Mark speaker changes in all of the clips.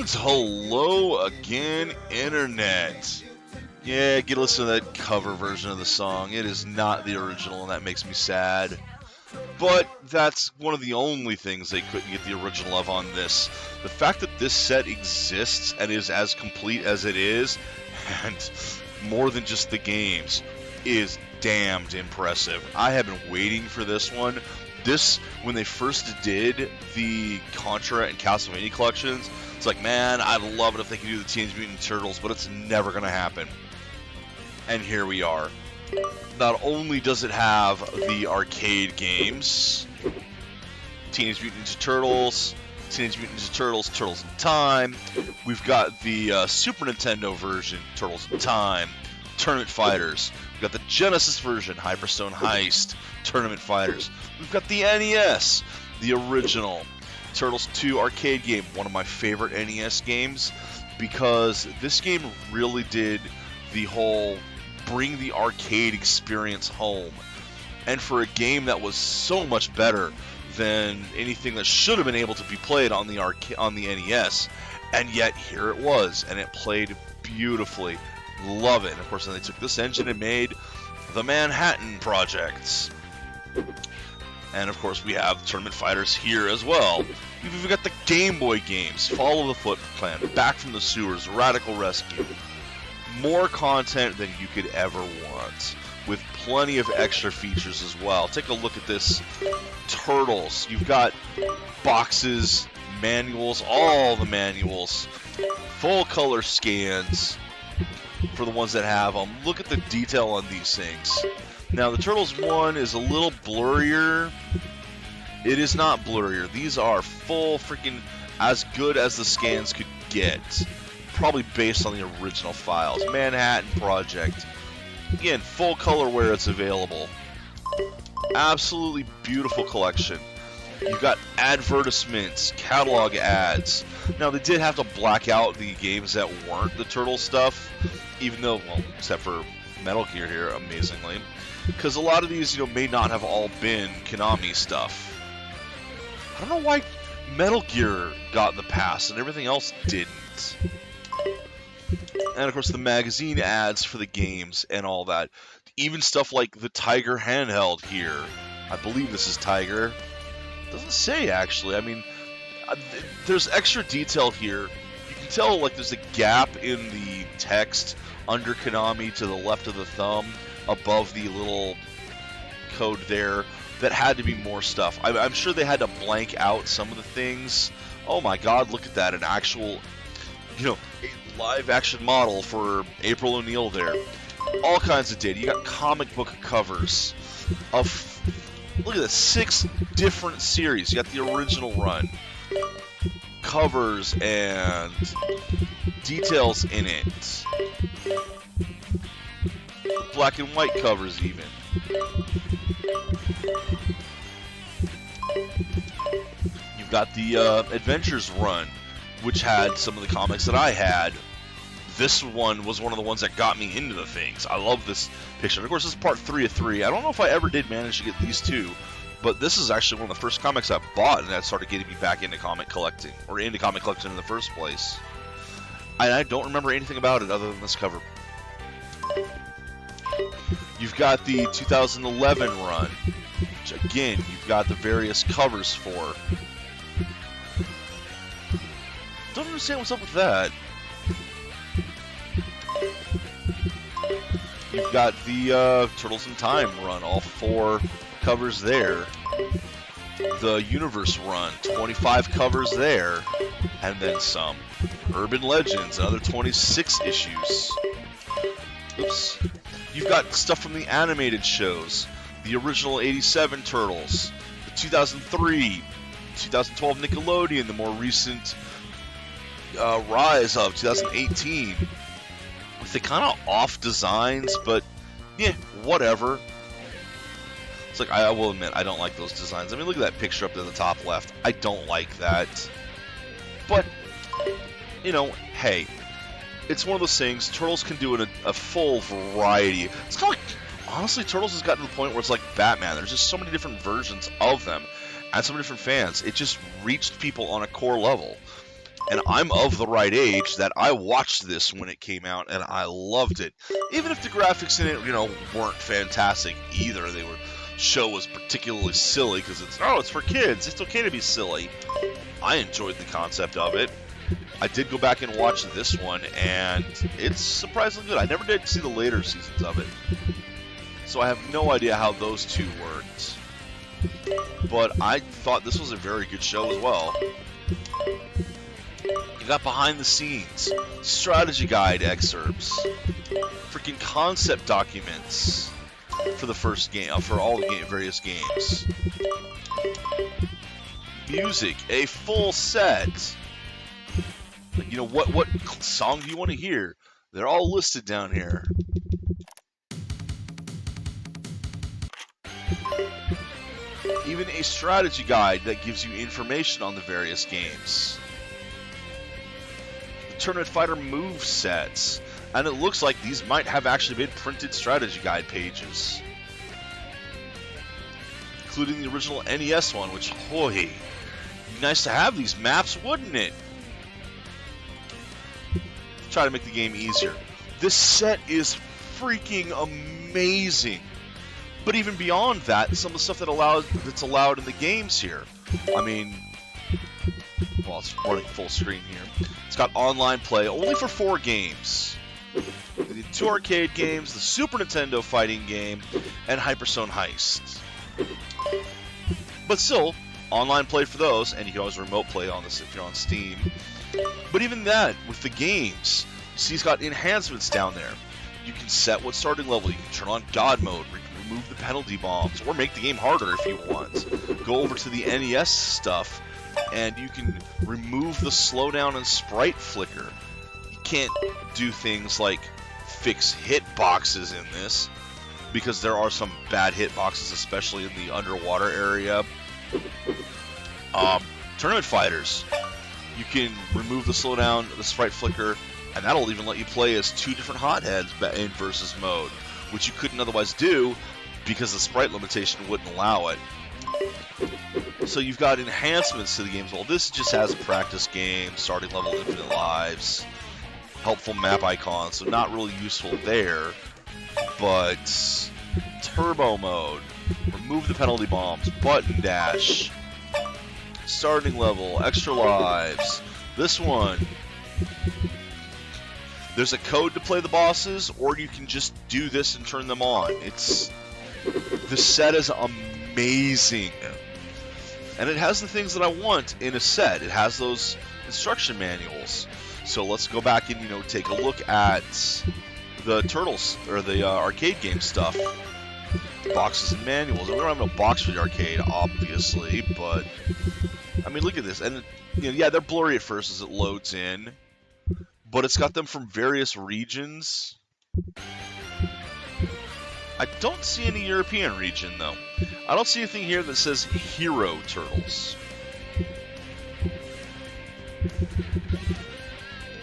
Speaker 1: And hello again, Internet. Yeah, get a listen to that cover version of the song. It is not the original, and that makes me sad. But that's one of the only things they couldn't get the original of on this. The fact that this set exists and is as complete as it is, and more than just the games, is damned impressive. I have been waiting for this one. When they first did the Contra and Castlevania collections, it's like, man, I'd love it if they could do the Teenage Mutant Turtles, but it's never going to happen. And here we are. Not only does it have the arcade games, Teenage Mutant Ninja Turtles, Teenage Mutant Ninja Turtles, Turtles in Time, we've got the Super Nintendo version, Turtles in Time, Tournament Fighters, we've got the Genesis version, Hyperstone Heist, Tournament Fighters, we've got the NES, the original Turtles 2 arcade game, one of my favorite NES games, because this game really did the whole bring the arcade experience home. And for a game that was so much better than anything that should have been able to be played on the NES, and yet here it was, and it played beautifully. Love it. And of course, then they took this engine and made the Manhattan projects. And of course, we have Tournament Fighters here as well. We've even got the Game Boy games, Follow the Foot Clan, Back from the Sewers, Radical Rescue. More content than you could ever want, with plenty of extra features as well. Take a look at this Turtles. You've got boxes, manuals, all the manuals, full color scans for the ones that have them. Look at the detail on these things. Now, the Turtles one is a little blurrier. It is not blurrier. These are full freaking as good as the scans could get. Probably based on the original files. Manhattan Project. Again, full color where it's available. Absolutely beautiful collection. You've got advertisements, catalog ads. Now, they did have to black out the games that weren't the Turtle stuff, even though, well, except for Metal Gear here, amazingly. Because a lot of these, may not have all been Konami stuff. I don't know why Metal Gear got the pass and everything else didn't. And of course, the magazine ads for the games and all that. Even stuff like the Tiger handheld here. I believe this is Tiger. Doesn't say, actually. I mean, there's extra detail here. You can tell, like, there's a gap in the text under Konami to the left of the thumb, above the little code there. That had to be more stuff. I'm sure they had to blank out some of the things. Oh my god, look at that. An actual, a live action model for April O'Neil there. All kinds of data. You got comic book covers of, look at this, 6 different series. You got the original run, covers and details in it. Black and white covers even. You've got the Adventures run, which had some of the comics that I had. This one was one of the ones that got me into the things. I love this picture. Of course, this is part 3 of 3. I don't know if I ever did manage to get these 2, but this is actually one of the first comics I bought, and that started getting me back into comic collecting, or into comic collecting in the first place. And I don't remember anything about it other than this cover. You've got the 2011 run, which again, you've got the various covers for. Don't understand what's up with that. You've got the Turtles in Time run, all 4 covers there. The Universe run, 25 covers there, and then some. Urban Legends, another 26 issues. Oops. You've got stuff from the animated shows. The original 87 Turtles, the 2003, 2012 Nickelodeon, the more recent rise of 2018. With the kind of off designs, but yeah, whatever. It's like, I will admit, I don't like those designs. I mean, look at that picture up in the top left. I don't like that. But, hey, it's one of those things. Turtles can do a full variety. It's kind of like, honestly, Turtles has gotten to the point where it's like Batman. There's just so many different versions of them, and so many different fans. It just reached people on a core level. And I'm of the right age that I watched this when it came out, and I loved it. Even if the graphics in it, weren't fantastic either. Show was particularly silly because it's for kids. It's okay to be silly. I enjoyed the concept of it. I did go back and watch this one, and it's surprisingly good. I never did see the later seasons of it, so I have no idea how those two worked. But I thought this was a very good show as well. You got behind the scenes, strategy guide excerpts, freaking concept documents for the first game, for all the various games. Music, a full set. What song do you want to hear? They're all listed down here. Even a strategy guide that gives you information on the various games. The Tournament Fighter move sets. And it looks like these might have actually been printed strategy guide pages. Including the original NES one, which, be nice to have these maps, wouldn't it? Try to make the game easier. This set is freaking amazing. But even beyond that, some of the stuff that's allowed in the games here. I mean, it's running full screen here. It's got online play only for 4 games. The 2 arcade games, the Super Nintendo fighting game, and Hyperzone Heist. But still, online play for those, and you can always remote play on this if you're on Steam. But even that, with the games, see it's got enhancements down there. You can set what starting level, you can turn on God mode, remove the penalty bombs, or make the game harder if you want. Go over to the NES stuff, and you can remove the slowdown and sprite flicker. You can't do things like fix hitboxes in this, because there are some bad hitboxes, especially in the underwater area. Tournament Fighters. You can remove the slowdown, the sprite flicker, and that'll even let you play as 2 different hotheads in versus mode, which you couldn't otherwise do because the sprite limitation wouldn't allow it. So you've got enhancements to the games. Well, this just has a practice game, starting level, infinite lives, helpful map icons, so not really useful there. But turbo mode, remove the penalty bombs, button dash, starting level, extra lives. This one, there's a code to play the bosses, or you can just do this and turn them on. The set is amazing. And it has the things that I want in a set. It has those instruction manuals. So let's go back and, take a look at the Turtles, or the arcade game stuff. Boxes and manuals. And we don't have no box for the arcade, obviously, but I mean, look at this. And, they're blurry at first as it loads in, but it's got them from various regions. I don't see any European region, though. I don't see anything here that says Hero Turtles.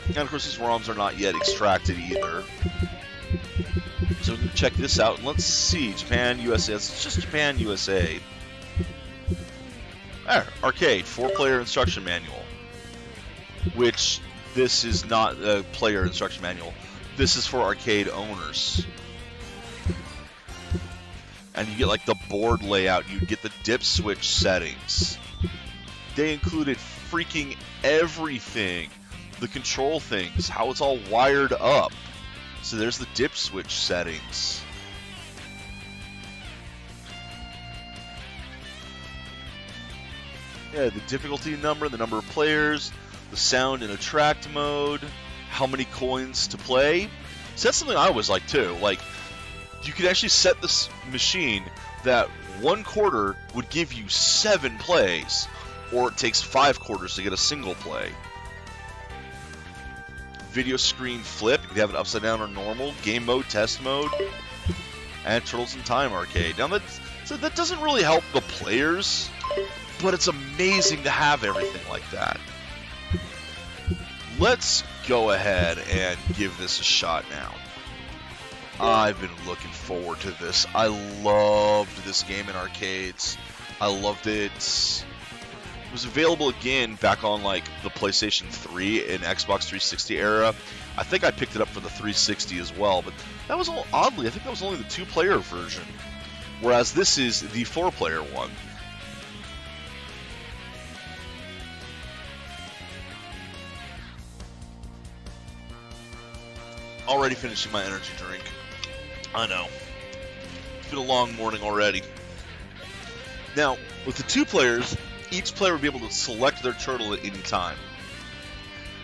Speaker 1: And, of course, these ROMs are not yet extracted either. So we can check this out, and let's see. Japan, USA. It's just Japan, USA. Arcade, 4-player instruction manual. Which, this is not a player instruction manual. This is for arcade owners. And you get like the board layout, you get the dip switch settings. They included freaking everything. The control things, how it's all wired up. So there's the dip switch settings. Yeah, the difficulty number, the number of players, the sound and attract mode, how many coins to play. So that's something I always like too. Like, you could actually set this machine that 1 quarter would give you 7 plays, or it takes 5 quarters to get a single play. Video screen flip, you can have it upside down or normal, game mode, test mode, and Turtles in Time arcade. Now that doesn't really help the players, but it's amazing to have everything like that. Let's go ahead and give this a shot now. I've been looking forward to this. I loved this game in arcades. I loved it. It was available again back on like the PlayStation 3 and Xbox 360 era. I think I picked it up for the 360 as well, but that was oddly, I think that was only the 2-player version, whereas this is the 4-player one. Already finishing my energy drink. I know. It's been a long morning already. Now, with the 2 players, each player will be able to select their turtle at any time.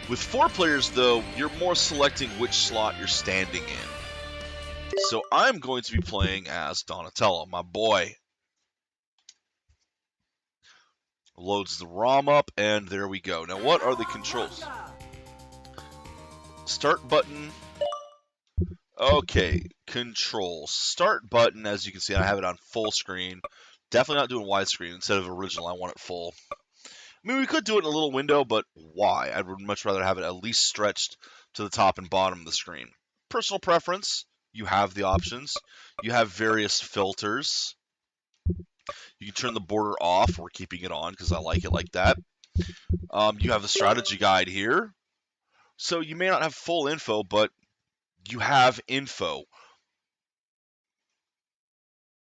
Speaker 1: With 4 players, though, you're more selecting which slot you're standing in. So I'm going to be playing as Donatello, my boy. Loads the ROM up, and there we go. Now, what are the controls? Start button. Okay, controls. Start button, as you can see, I have it on full screen. Definitely not doing widescreen. Instead of original, I want it full. I mean, we could do it in a little window, but why? I would much rather have it at least stretched to the top and bottom of the screen. Personal preference, you have the options. You have various filters. You can turn the border off. We're keeping it on because I like it like that. You have the strategy guide here. So you may not have full info, but you have info.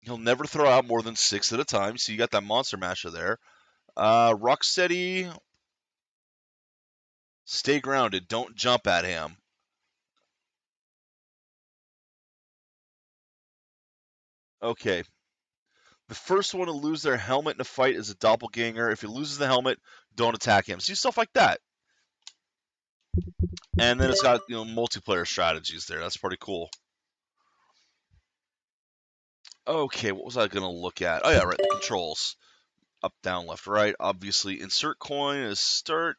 Speaker 1: He'll never throw out more than 6 at a time, so you got that Monster Masher there. Rocksteady, stay grounded. Don't jump at him. Okay. The first one to lose their helmet in a fight is a doppelganger. If he loses the helmet, don't attack him. See, stuff like that. And then it's got, multiplayer strategies there. That's pretty cool. Okay, what was I going to look at? Oh, yeah, right, the controls. Up, down, left, right. Obviously, insert coin is start.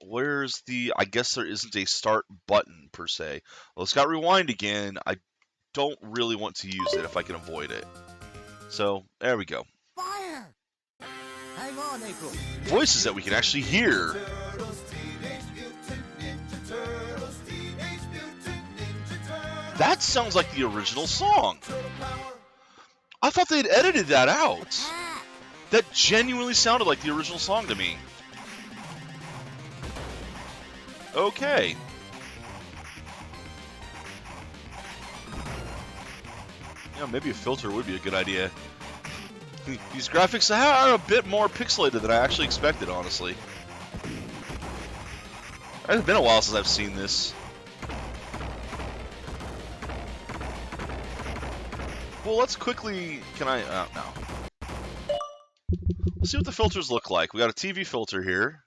Speaker 1: Where's the... I guess there isn't a start button, per se. Well, it's got rewind again. I don't really want to use it if I can avoid it. So, there we go.
Speaker 2: Fire! Hang on, April.
Speaker 1: Voices that we can actually hear. That sounds like the original song. I thought they'd edited that out. That genuinely sounded like the original song to me. Okay. Yeah, maybe a filter would be a good idea. These graphics are a bit more pixelated than I actually expected, honestly. It's been a while since I've seen this. Well, let's quickly... Can I... no. Let's see what the filters look like. We got a TV filter here.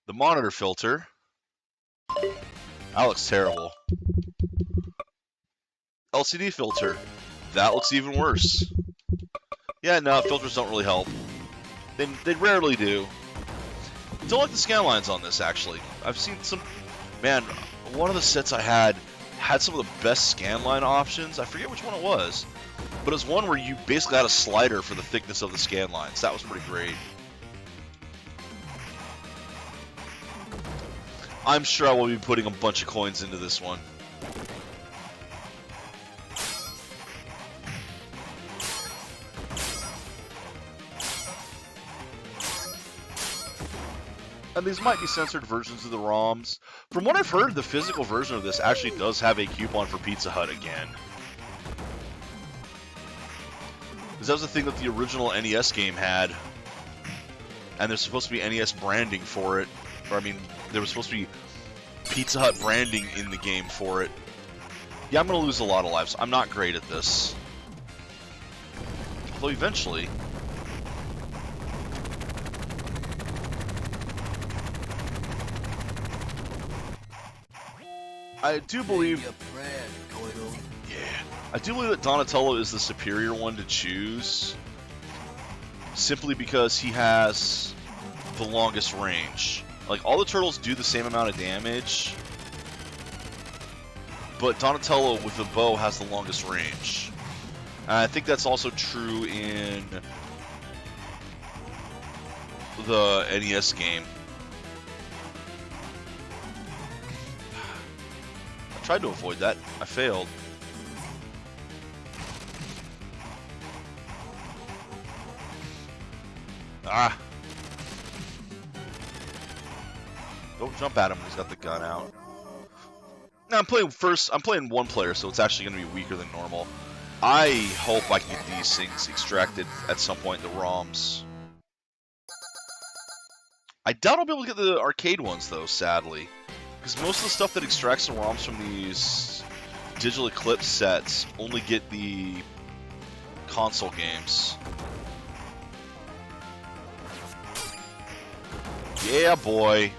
Speaker 1: The monitor filter. That looks terrible. LCD filter. That looks even worse. Yeah, no, filters don't really help. They rarely do. Don't like the scan lines on this, actually. I've seen some... Man, one of the sets I had some of the best scan line options. I forget which one it was. But it was one where you basically had a slider for the thickness of the scan lines. That was pretty great. I'm sure I will be putting a bunch of coins into this one. And these might be censored versions of the ROMs. From what I've heard, the physical version of this actually does have a coupon for Pizza Hut again. Because that was the thing that the original NES game had. And there's supposed to be NES branding for it. Or, I mean, there was supposed to be Pizza Hut branding in the game for it. Yeah, I'm going to lose a lot of lives. I'm not great at this. Although eventually... I do believe... I do believe that Donatello is the superior one to choose. Simply because he has the longest range. Like, all the turtles do the same amount of damage. But Donatello with the bow has the longest range. And I think that's also true in the NES game. I tried to avoid that. I failed. Ah! Don't jump at him when he's got the gun out. Now I'm playing one player, so it's actually going to be weaker than normal. I hope I can get these things extracted at some point, the ROMs. I doubt I'll be able to get the arcade ones, though, sadly. Because most of the stuff that extracts the ROMs from these digital Eclipse sets only get the console games. Yeah, boy.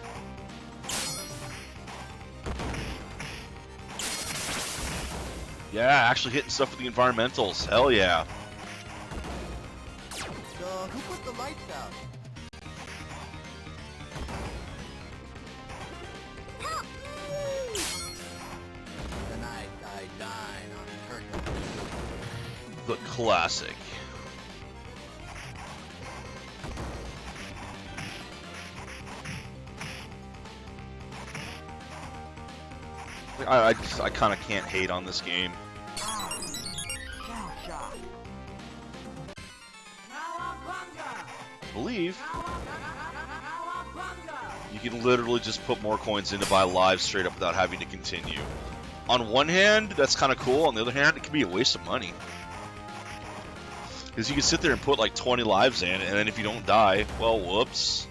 Speaker 1: Yeah, actually hitting stuff with the environmentals. Hell yeah.
Speaker 2: So, who put the lights out? Tonight I dine on turtle.
Speaker 1: The classic. I kind of can't hate on this game. I believe you can literally just put more coins in to buy lives straight up without having to continue. On one hand, that's kind of cool. On the other hand, it can be a waste of money. Because you can sit there and put like 20 lives in, and then if you don't die, well, whoops.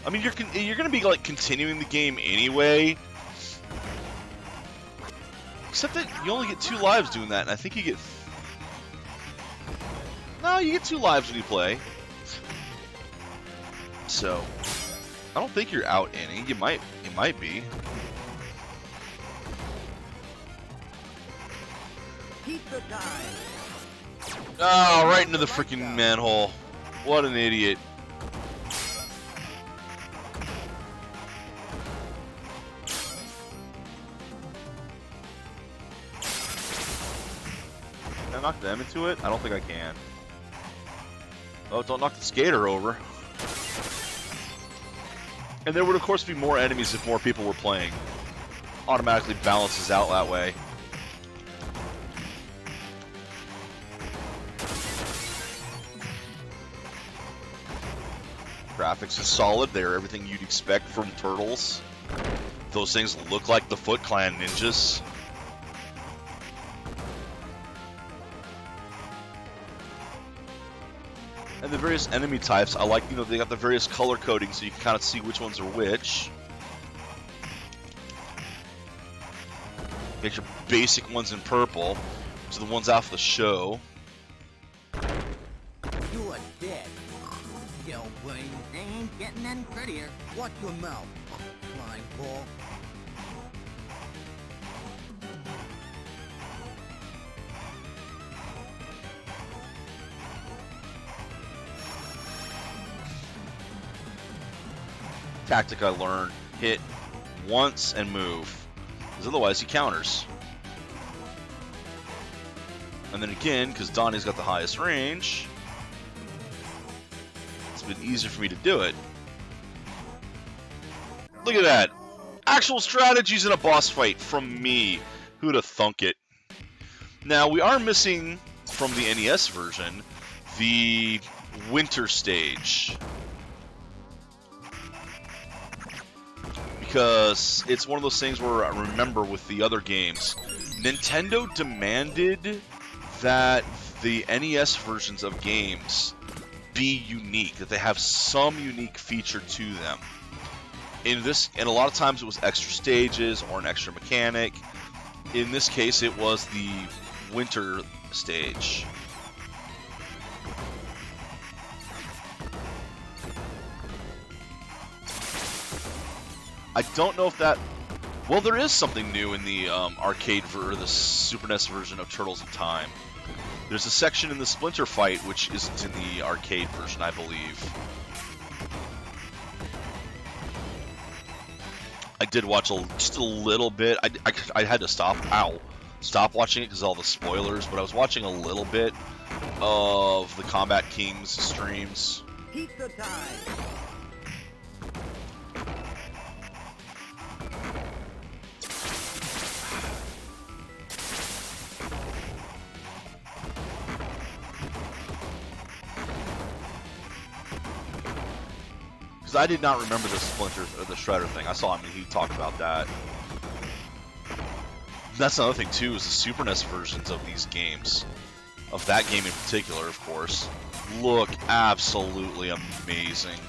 Speaker 1: I mean, you're going to be like continuing the game anyway. Except that you only get 2 lives doing that, and I think you get... No, you get 2 lives when you play. So, I don't think you're out any. You might be.
Speaker 2: Keep the time.
Speaker 1: Oh, right into the freaking manhole. What an idiot. Can I knock them into it? I don't think I can. Oh, don't knock the skater over. And there would, of course, be more enemies if more people were playing. Automatically balances out that way. Graphics is solid. They're everything you'd expect from Turtles. Those things look like the Foot Clan ninjas. And the various enemy types, I like, they got the various color coding so you can kind of see which ones are which. Get your basic ones in purple, which are the ones off the show.
Speaker 2: You are dead. Still playing the game, getting any prettier. Watch your mouth, flying ball.
Speaker 1: Tactic I learned: hit once and move, because otherwise he counters. And then again, because Donnie's got the highest range, it's been easier for me to do it. Look at that! Actual strategies in a boss fight from me. Who'd have thunk it? Now, we are missing from the NES version the winter stage. Because it's one of those things where I remember with the other games, Nintendo demanded that the NES versions of games be unique, that they have some unique feature to them. And a lot of times it was extra stages or an extra mechanic. In this case, it was the winter stage. I don't know if that... Well, there is something new in the arcade or the Super NES version of Turtles in Time. There's a section in the Splinter Fight which isn't in the arcade version, I believe. I did watch just a little bit. I had to stop watching it because of all the spoilers, but I was watching a little bit of the Combat Kings streams.
Speaker 2: Keep the time.
Speaker 1: Because I did not remember the Splinter or the Shredder thing. I saw him and he talked about that. That's another thing too, is the Super NES versions of these games, of that game in particular, of course, look absolutely amazing.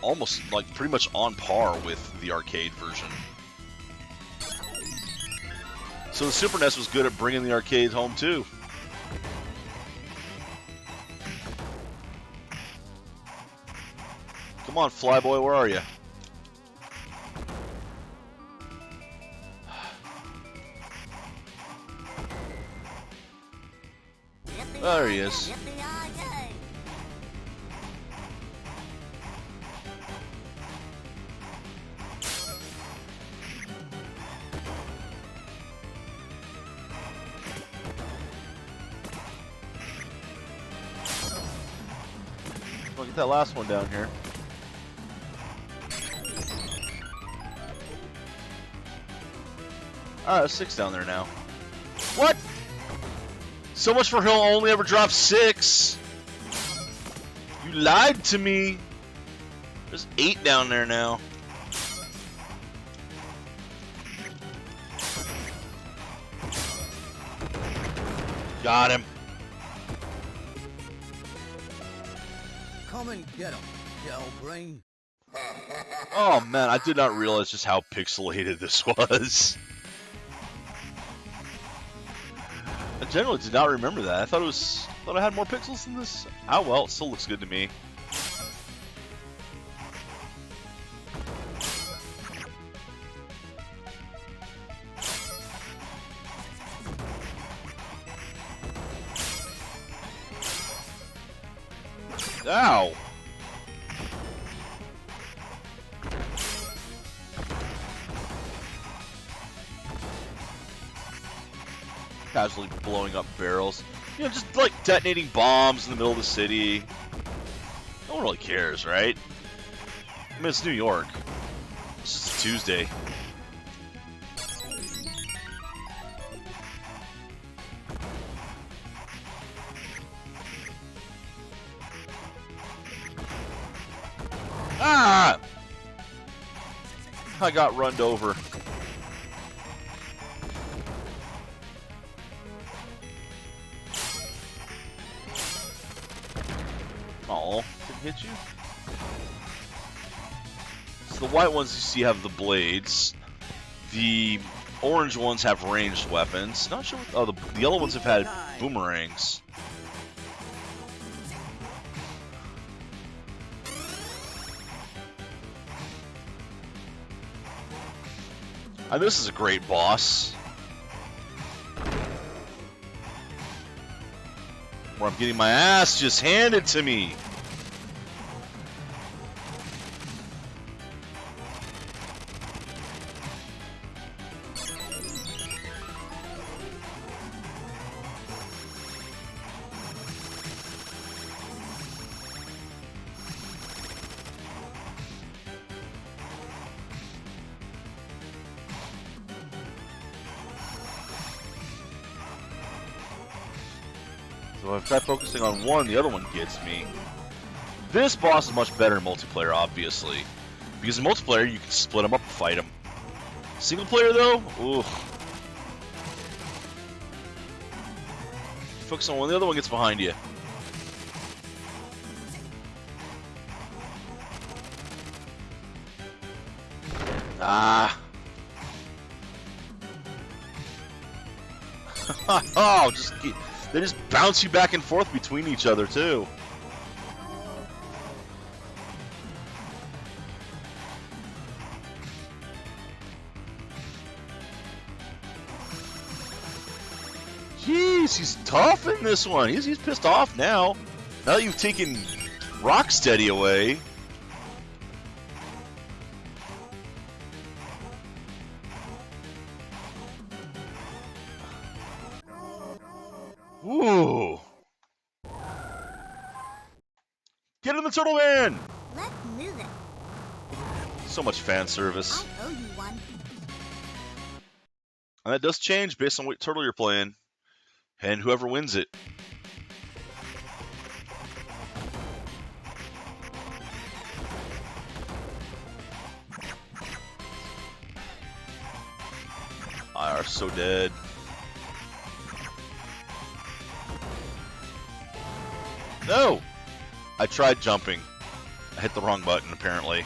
Speaker 1: Almost like pretty much on par with the arcade version. So the Super NES was good at bringing the arcade home too. Come on, Flyboy, where are you? There he is. We'll get that last one down here. Alright, there's 6 down there now. What? So much for he'll only ever drop 6. You lied to me. There's 8 down there now. Got him.
Speaker 2: Come and get him, Shell Brain.
Speaker 1: Oh man, I did not realize just how pixelated this was. I generally did not remember that. I thought I had more pixels than this. Oh well, it still looks good to me. Ow! Casually blowing up barrels. You know, just like detonating bombs in the middle of the city. No one really cares, right? I mean, it's New York. It's just a Tuesday. Ah! I got runned over. Oh, didn't hit you? So the white ones you see have the blades. The orange ones have ranged weapons. Not sure what, oh, the yellow ones have had boomerangs. And this is a great boss. Where I'm getting my ass just handed to me. So if I try focusing on one, the other one gets me. This boss is much better in multiplayer, obviously. Because in multiplayer, you can split them up and fight them. Single player, though? Ooh. Focus on one, the other one gets behind you. Ah. Oh, they just bounce you back and forth between each other, too. Jeez, he's tough in this one. He's pissed off now. Now that you've taken Rocksteady away. Ooh. Get in the Turtle Man!
Speaker 3: Let's move it.
Speaker 1: So much fan service.
Speaker 3: I owe you one.
Speaker 1: And that does change based on what turtle you're playing. And whoever wins it. are so dead. No! I tried jumping. I hit the wrong button, apparently.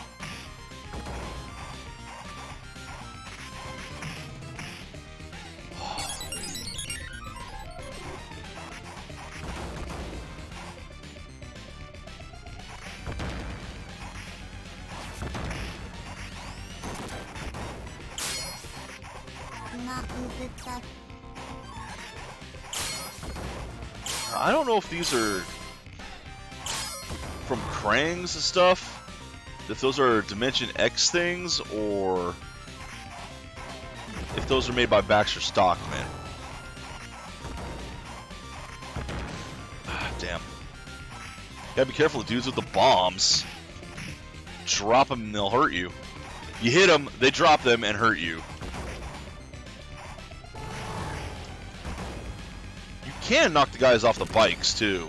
Speaker 1: I don't know if these are from Krang's and stuff, if those are Dimension X things, or if those are made by Baxter Stockman. Ah, damn. Gotta be careful of dudes with the bombs. Drop them and they'll hurt you. You hit them, they drop them and hurt you. You can knock the guys off the bikes, too.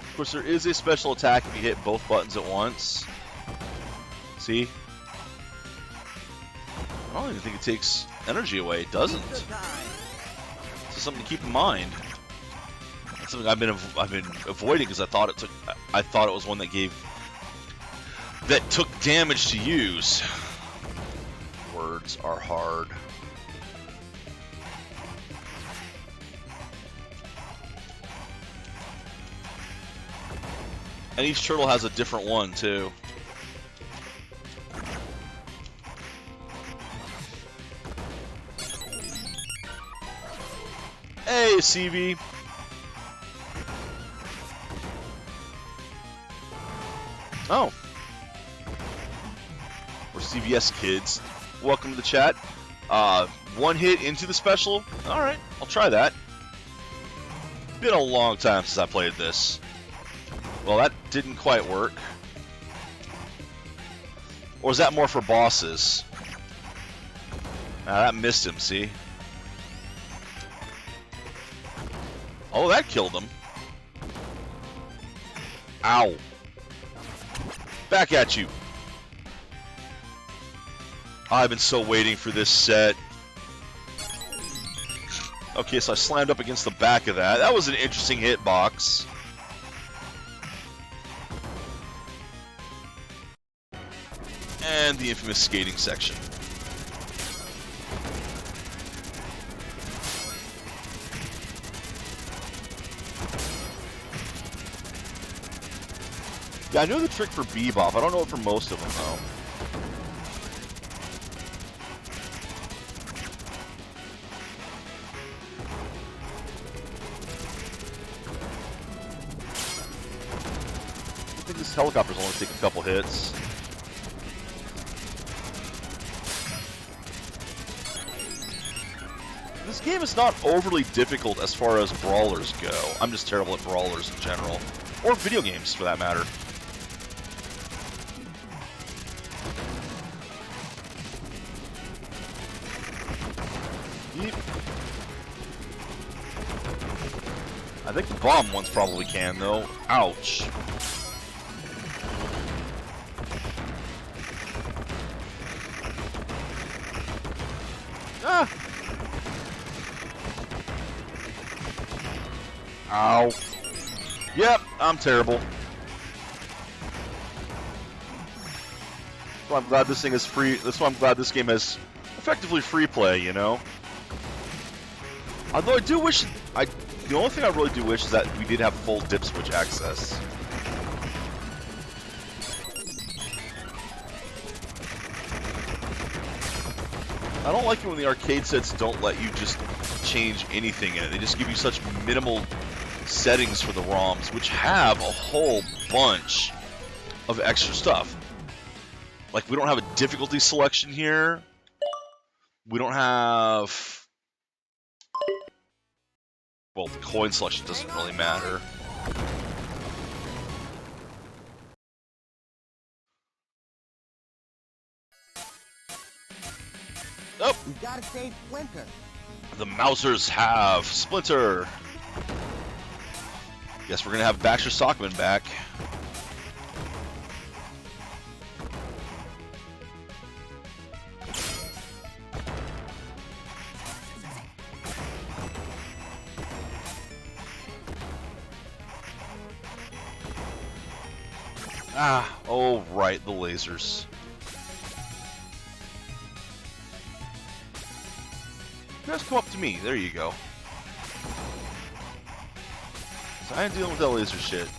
Speaker 1: Of course, there is a special attack if you hit both buttons at once. See? I don't even think it takes energy away. It doesn't. So something to keep in mind. That's something I've been avoiding because I thought it was one that took damage to use. Words are hard. And each turtle has a different one, too. Hey, CV. Oh. We're CVS kids. Welcome to the chat. One hit into the special. Alright, I'll try that. Been a long time since I played this. Well, that didn't quite work. Or is that more for bosses? That missed him, see? Oh, that killed him. Ow. Back at you. I've been so waiting for this set. Okay, so I slammed up against the back of that. That was an interesting hitbox. And the infamous skating section. Yeah, I know the trick for Bebop. I don't know it for most of them, though. I think this helicopter's only take a couple hits. This game is not overly difficult as far as brawlers go. I'm just terrible at brawlers in general. Or video games, for that matter. Yeep. I think the bomb ones probably can, though. Ouch. Ah! Ow. Yep, I'm terrible. That's why I'm glad this thing is free. That's why I'm glad this game has effectively free play, you know? Although I do wish... the only thing I really do wish is that we did have full dip switch access. I don't like it when the arcade sets don't let you just change anything in it. They just give you such minimal settings for the ROMs, which have a whole bunch of extra stuff. Like, we don't have a difficulty selection here. We don't have... Well, the coin selection doesn't really matter. Oh!
Speaker 2: We gotta save Splinter.
Speaker 1: The Mousers have Splinter. Guess we're gonna have Baxter Stockman back. Ah, oh right, the lasers. You guys come up to me. There you go. So I ain't dealing with that laser shit.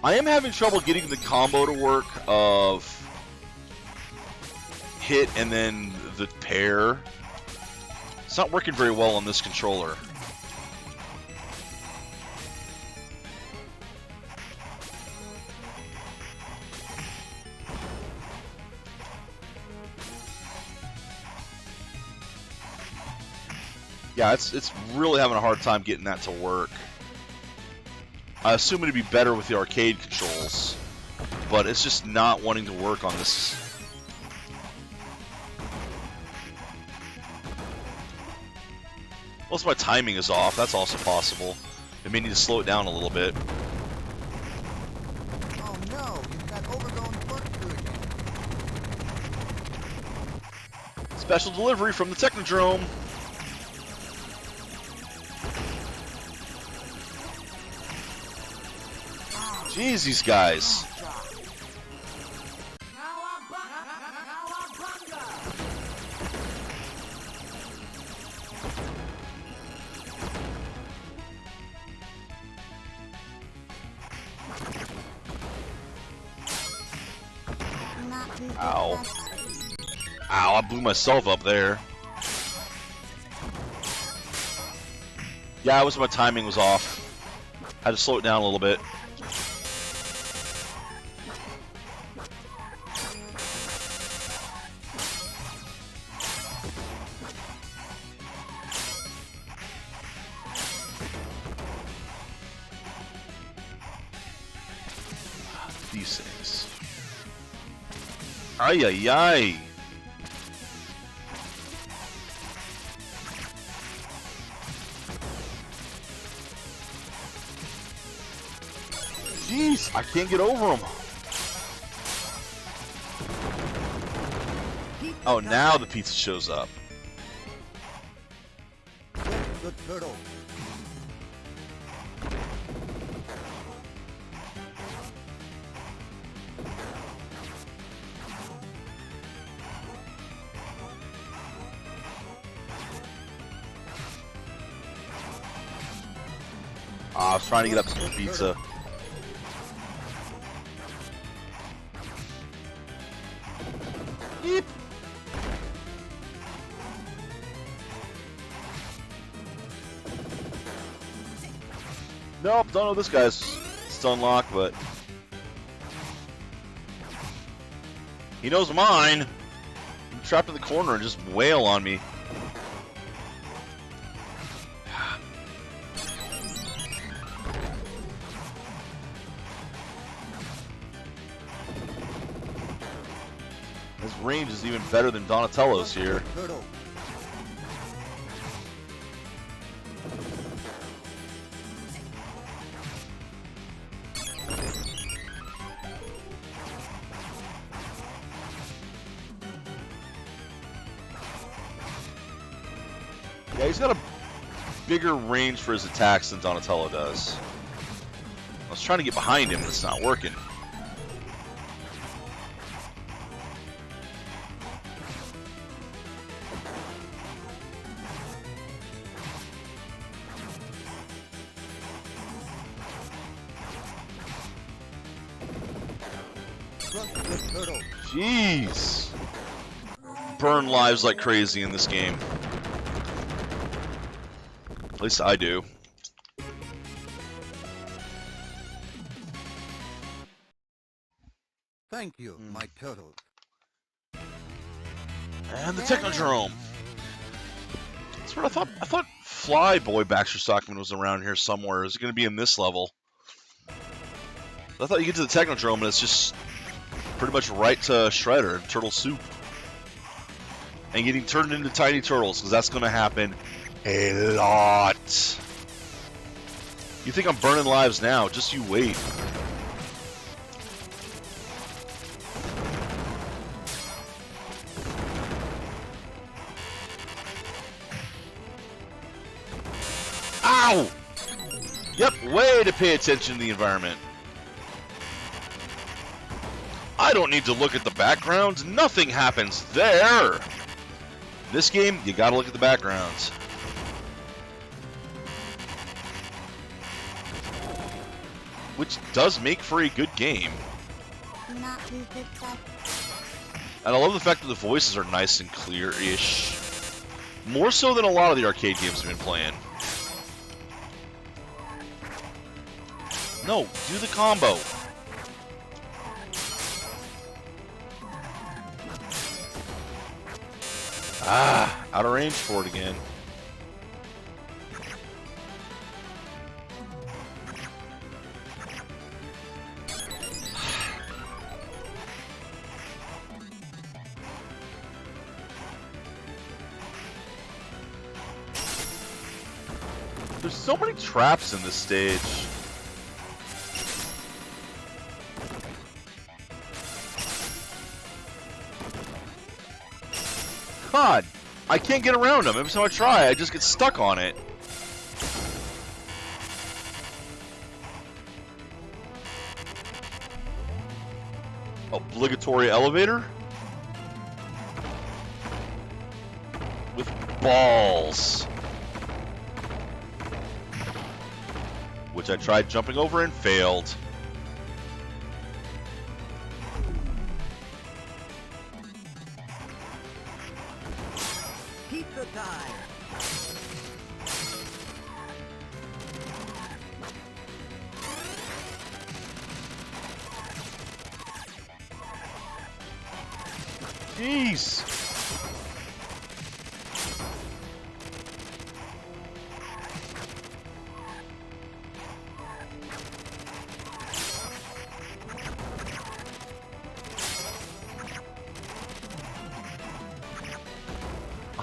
Speaker 1: I am having trouble getting the combo to work of hit and then the pair. It's not working very well on this controller. Yeah, it's really having a hard time getting that to work. I assume it'd be better with the arcade controls, but it's just not wanting to work on this. Plus my timing is off, that's also possible. I may need to slow it down a little bit.
Speaker 2: Oh no, you've got overgrown foot again.
Speaker 1: Special delivery from the Technodrome. Jeez, these guys. Ow. Ow, I blew myself up there. Yeah, my timing was off. Had to slow it down a little bit. These things. Ay, ay, ay. Jeez, I can't get over them. Oh, now the pizza shows up.
Speaker 2: The turtle.
Speaker 1: I was trying to get up to the pizza. Yeep. Nope, don't know this guy's still unlocked, but he knows mine. I'm trapped in the corner and just wail on me. His range is even better than Donatello's here. Yeah, he's got a bigger range for his attacks than Donatello does. I was trying to get behind him, but it's not working. Jeez. Burn lives like crazy in this game. At least I do.
Speaker 2: Thank you, my turtles.
Speaker 1: And the Technodrome. That's what I thought. I thought Flyboy Baxter Stockman was around here somewhere. Is it going to be in this level? I thought you get to the Technodrome and it's just pretty much right to Shredder, Turtle Soup. And getting turned into tiny turtles, because that's going to happen a lot. You think I'm burning lives now, just you wait. Ow! Yep, way to pay attention to the environment. I don't need to look at the backgrounds. Nothing happens there. This game, you gotta look at the backgrounds. Which does make for a good game. And I love the fact that the voices are nice and clear-ish. More so than a lot of the arcade games I've been playing. No, do the combo. Ah, out of range for it again. There's so many traps in this stage. God, I can't get around them. Every time I try, I just get stuck on it. Obligatory elevator? With balls. Which I tried jumping over and failed.
Speaker 2: Pizza time!
Speaker 1: Jeez!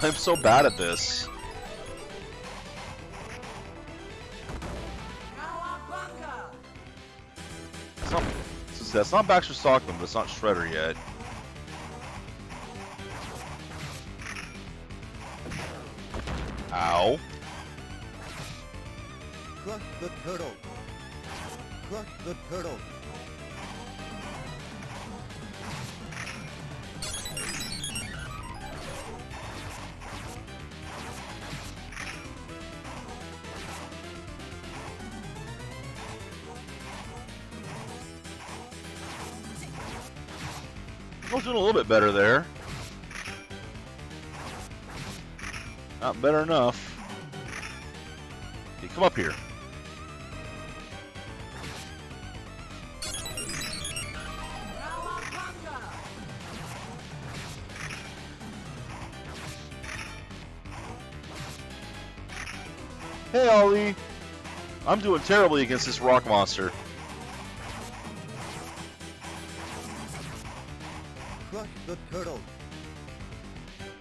Speaker 1: I'm so bad at this.
Speaker 2: Cowabunga!
Speaker 1: That's not Baxter Stockman, but it's not Shredder yet. Ow.
Speaker 2: Crush the turtle! Crush the turtle!
Speaker 1: I was doing a little bit better there. Not better enough. Okay, come up here. Hey, Ollie. I'm doing terribly against this rock monster.
Speaker 2: Crush the turtle!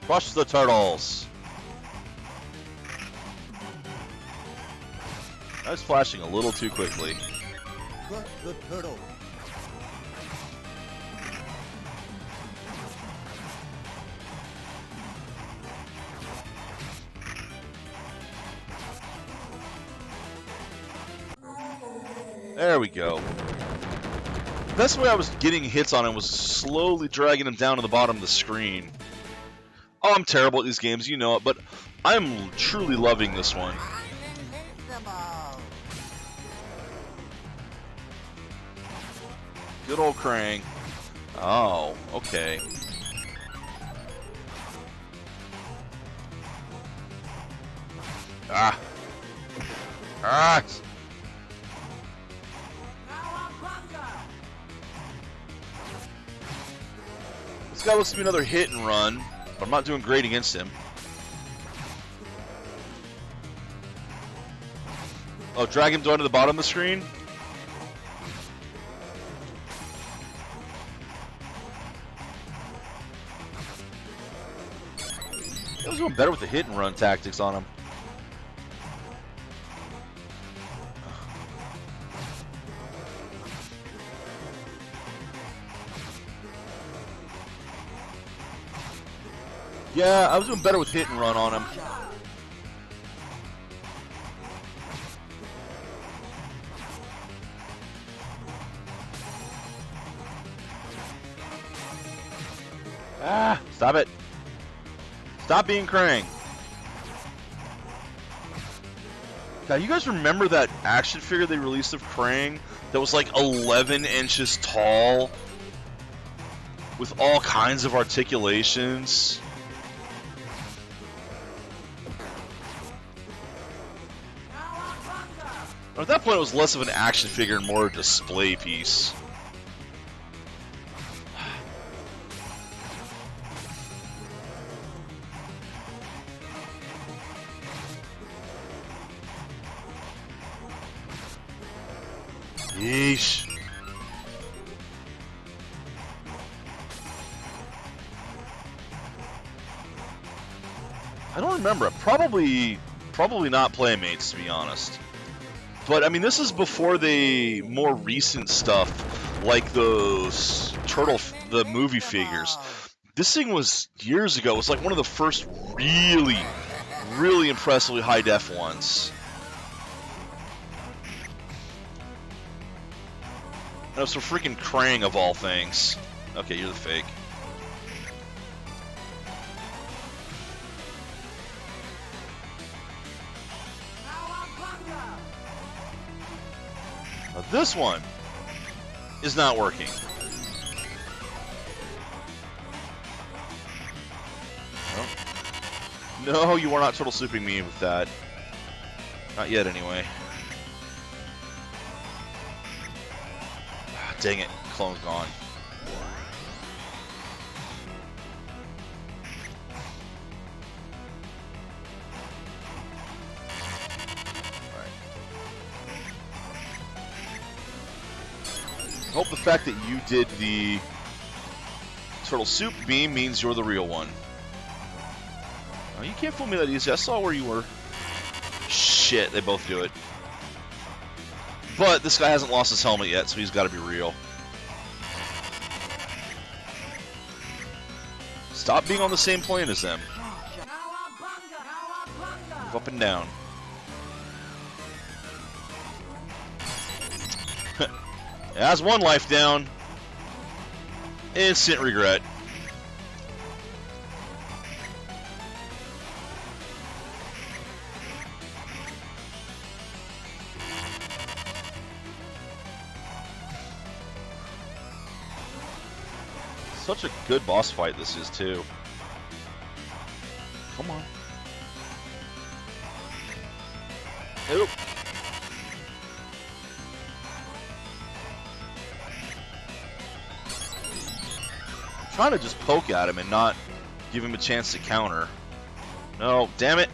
Speaker 1: Crush the turtles. I was flashing a little too quickly.
Speaker 2: Crush the turtle!
Speaker 1: There we go. The best way I was getting hits on him was slowly dragging him down to the bottom of the screen. Oh, I'm terrible at these games, you know it, but I'm truly loving this one.
Speaker 2: Invincible!
Speaker 1: Good old Krang. Oh, okay. Ah. Ah! This guy looks to be another hit and run, but I'm not doing great against him. Oh, drag him down to the bottom of the screen? I was doing better with the hit and run tactics on him. Yeah, I was doing better with hit and run on him. Ah, stop it. Stop being Krang. God, you guys remember that action figure they released of Krang that was like 11 inches tall with all kinds of articulations? At that point, it was less of an action figure and more a display piece. Yeesh. I don't remember. Probably not Playmates, to be honest. But I mean, this is before the more recent stuff, like those the movie figures. This thing was years ago. It was like one of the first really, really impressively high def ones. And it was for freaking Krang of all things. Okay, you're the fake. Now this one is not working. No, you are not turtle souping me with that. Not yet, anyway. Ah, dang it, clone's gone. Hope the fact that you did the turtle soup beam means you're the real one. Oh, you can't fool me that easy. I saw where you were. Shit, they both do it. But this guy hasn't lost his helmet yet, so he's got to be real. Stop being on the same plane as them. Move up and down. It has one life down. Instant regret. Such a good boss fight this is, too. Come on. Nope. Trying to just poke at him and not give him a chance to counter. No, damn it.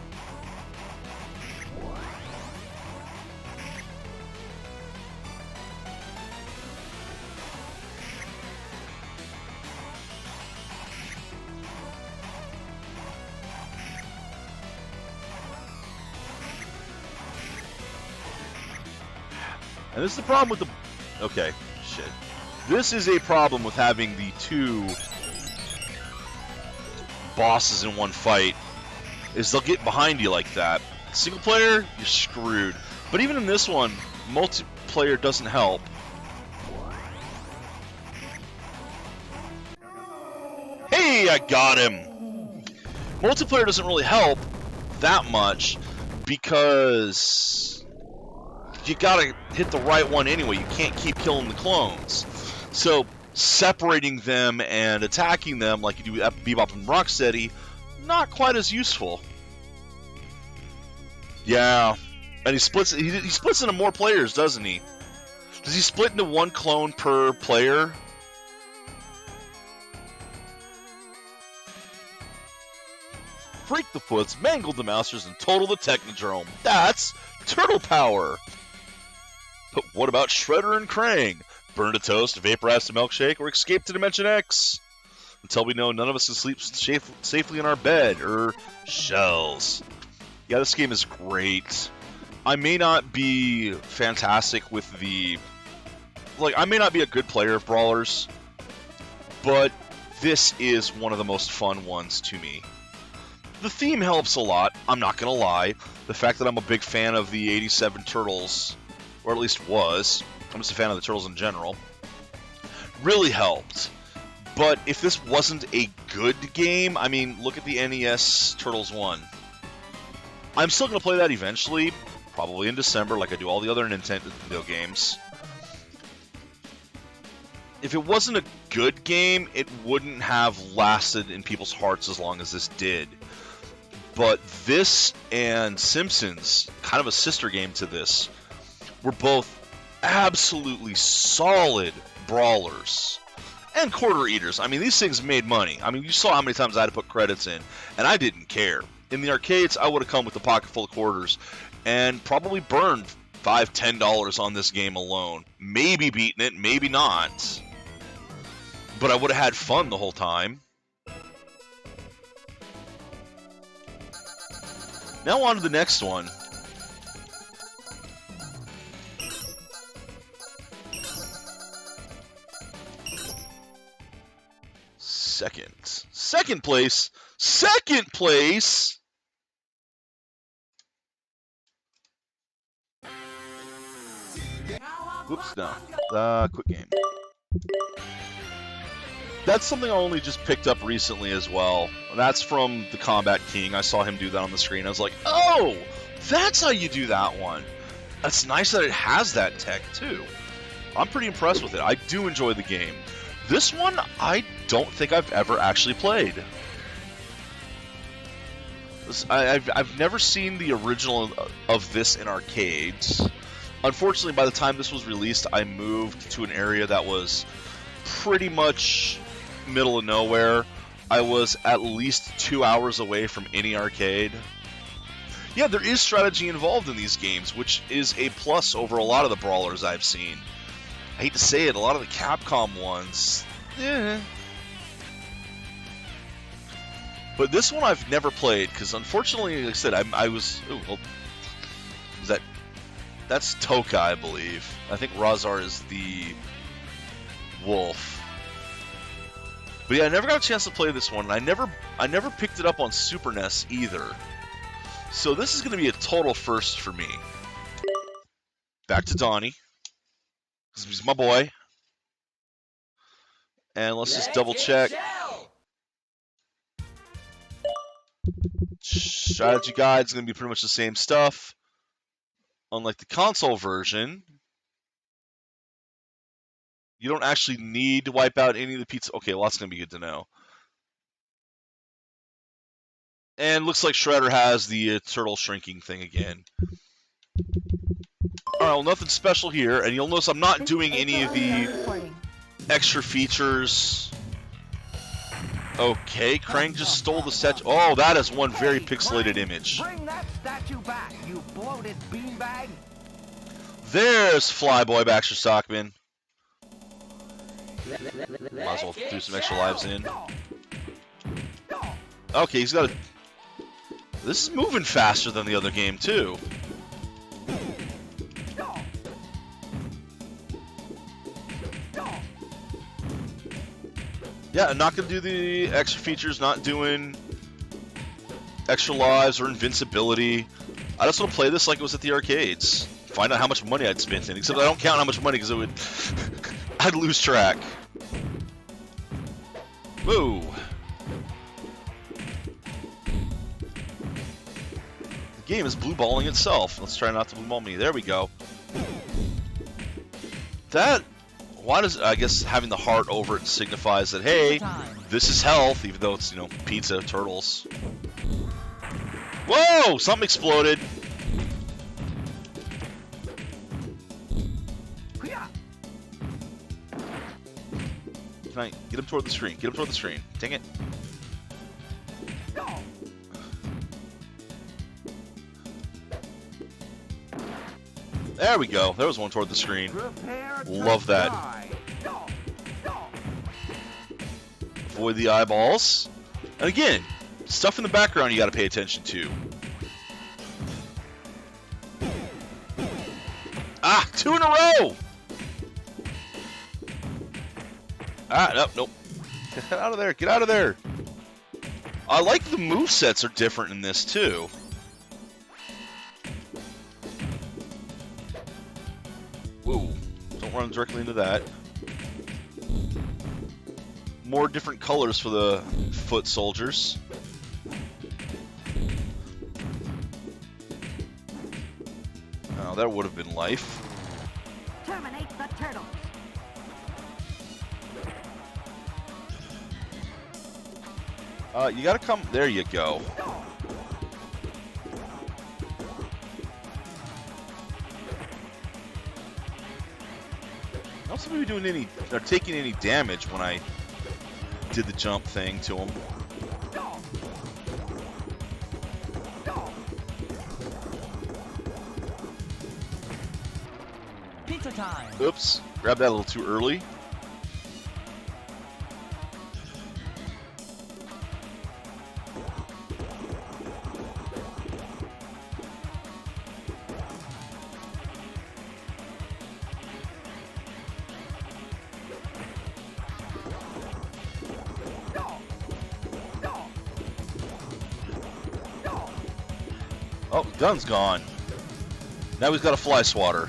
Speaker 1: And this is the problem with the... Okay, shit. This is a problem with having the two bosses in one fight, is they'll get behind you like that. Single player, you're screwed. But even in this one, multiplayer doesn't help. Hey, I got him! Multiplayer doesn't really help that much because you gotta hit the right one anyway. You can't keep killing the clones. So separating them and attacking them like you do at Bebop and Rocksteady, not quite as useful. Yeah, and he splits into more players, doesn't he? Does he split into one clone per player? Freak the Foots, mangled the Mousers, and total the Technodrome. That's turtle power! But what about Shredder and Krang? Burn to toast, vaporize to milkshake, or escape to Dimension X? Until we know none of us can sleep safely in our bed, or shells. Yeah, this game is great. I may not be fantastic with the... Like, I may not be a good player of brawlers, but this is one of the most fun ones to me. The theme helps a lot, I'm not gonna lie. The fact that I'm a big fan of the 87 Turtles, or at least was, I'm just a fan of the Turtles in general, really helped. But if this wasn't a good game, I mean, look at the NES Turtles 1. I'm still going to play that eventually, probably in December, like I do all the other Nintendo games. If it wasn't a good game, it wouldn't have lasted in people's hearts as long as this did. But this and Simpsons, kind of a sister game to this, were both absolutely solid brawlers. And quarter eaters. I mean, these things made money. I mean, you saw how many times I had to put credits in, and I didn't care. In the arcades, I would have come with a pocket full of quarters and probably burned $5, $10 on this game alone. Maybe beaten it, maybe not. But I would have had fun the whole time. Now on to the next one. Second place. Whoops, no. Quick game. That's something I only just picked up recently as well. That's from the Combat King. I saw him do that on the screen. I was like, oh, that's how you do that one. That's nice that it has that tech, too. I'm pretty impressed with it. I do enjoy the game. This one, I don't think I've ever actually played. I've never seen the original of this in arcades. Unfortunately, by the time this was released, I moved to an area that was pretty much middle of nowhere. I was at least 2 hours away from any arcade. Yeah, there is strategy involved in these games, which is a plus over a lot of the brawlers I've seen. I hate to say it, a lot of the Capcom ones, But this one I've never played, because unfortunately, like I said, I was... Ooh, well, that's Toka, I believe. I think Razar is the wolf. But yeah, I never got a chance to play this one, and I never picked it up on Super NES either. So this is going to be a total first for me. Back to Donnie, because he's my boy. And let's just double check. Strategy guide's going to be pretty much the same stuff. Unlike the console version, you don't actually need to wipe out any of the pizza. Okay, well, that's going to be good to know. And looks like Shredder has the turtle shrinking thing again. Alright, well, nothing special here. And you'll notice I'm not doing any of the extra features. Okay, Krang just stole the statue. Oh, that is one very pixelated image.
Speaker 2: Bring that statue back, you bloated beanbag.
Speaker 1: There's Flyboy Baxter Stockman. Might as well throw some extra lives in. Okay, he's got a... This is moving faster than the other game, too. Yeah, I'm not going to do the extra features, not doing extra lives or invincibility. I just want to play this like it was at the arcades. Find out how much money I'd spent in, except I don't count how much money because it would... I'd lose track. Whoa. The game is blue balling itself. Let's try not to blue ball me. There we go. That... Why does, I guess, having the heart over it signifies that, hey, this is health, even though it's, you know, pizza, turtles. Whoa! Something exploded. Can I get him toward the screen? Get him toward the screen. Dang it. There we go. There was one toward the screen. Love that. Avoid the eyeballs. And again, stuff in the background you got to pay attention to. Ah, 2 in a row! Ah, nope, nope. Get out of there, get out of there. I like the movesets are different in this too. Whoa, don't run directly into that. more different colors for the foot soldiers. Oh, that would have been life.
Speaker 3: Terminate the turtles.
Speaker 1: You gotta come. There you go. I don't seem to be doing any or taking any damage when I did the jump thing to him.
Speaker 2: Pizza time.
Speaker 1: Oops, grabbed that a little too early. Oh, the gun's gone. Now he's got a fly swatter.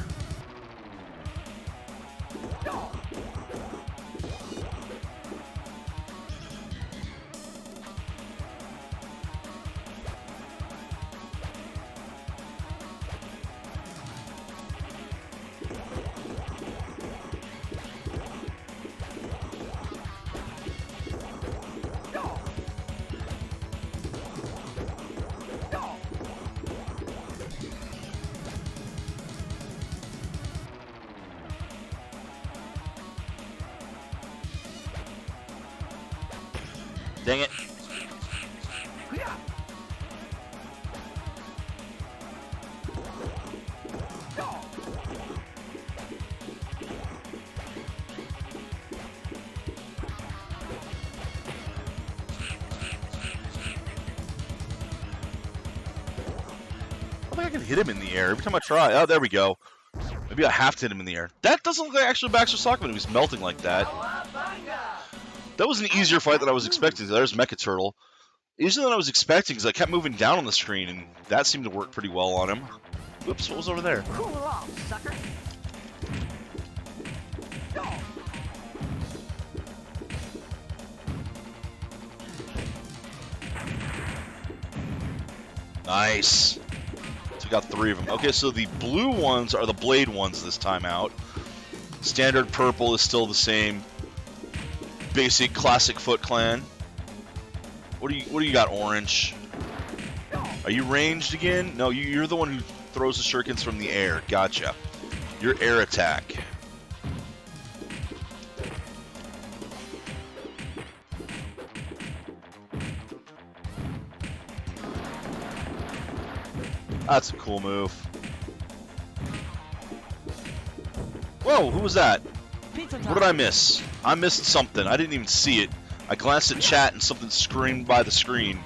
Speaker 1: Dang it. I think I can hit him in the air every time I try. Oh, there we go. Maybe I have to hit him in the air. That doesn't look like actually Baxter Stockman when he was melting like that. That was an easier fight than I was expecting. There's Mecha Turtle. Easier than I was expecting because I kept moving down on the screen, and that seemed to work pretty well on him. Whoops, what was over there?
Speaker 3: Cool off, sucker.
Speaker 1: Nice. So we got 3 of them. Okay, so the blue ones are the blade ones this time out. Standard purple is still the same. Basic classic Foot Clan. What do you got, orange? Are you ranged again? No, you're the one who throws the shurikens from the air. Gotcha. Your air attack. That's a cool move. Whoa, who was that? What did I miss? I missed something. I didn't even see it. I glanced at chat and something screamed by the screen.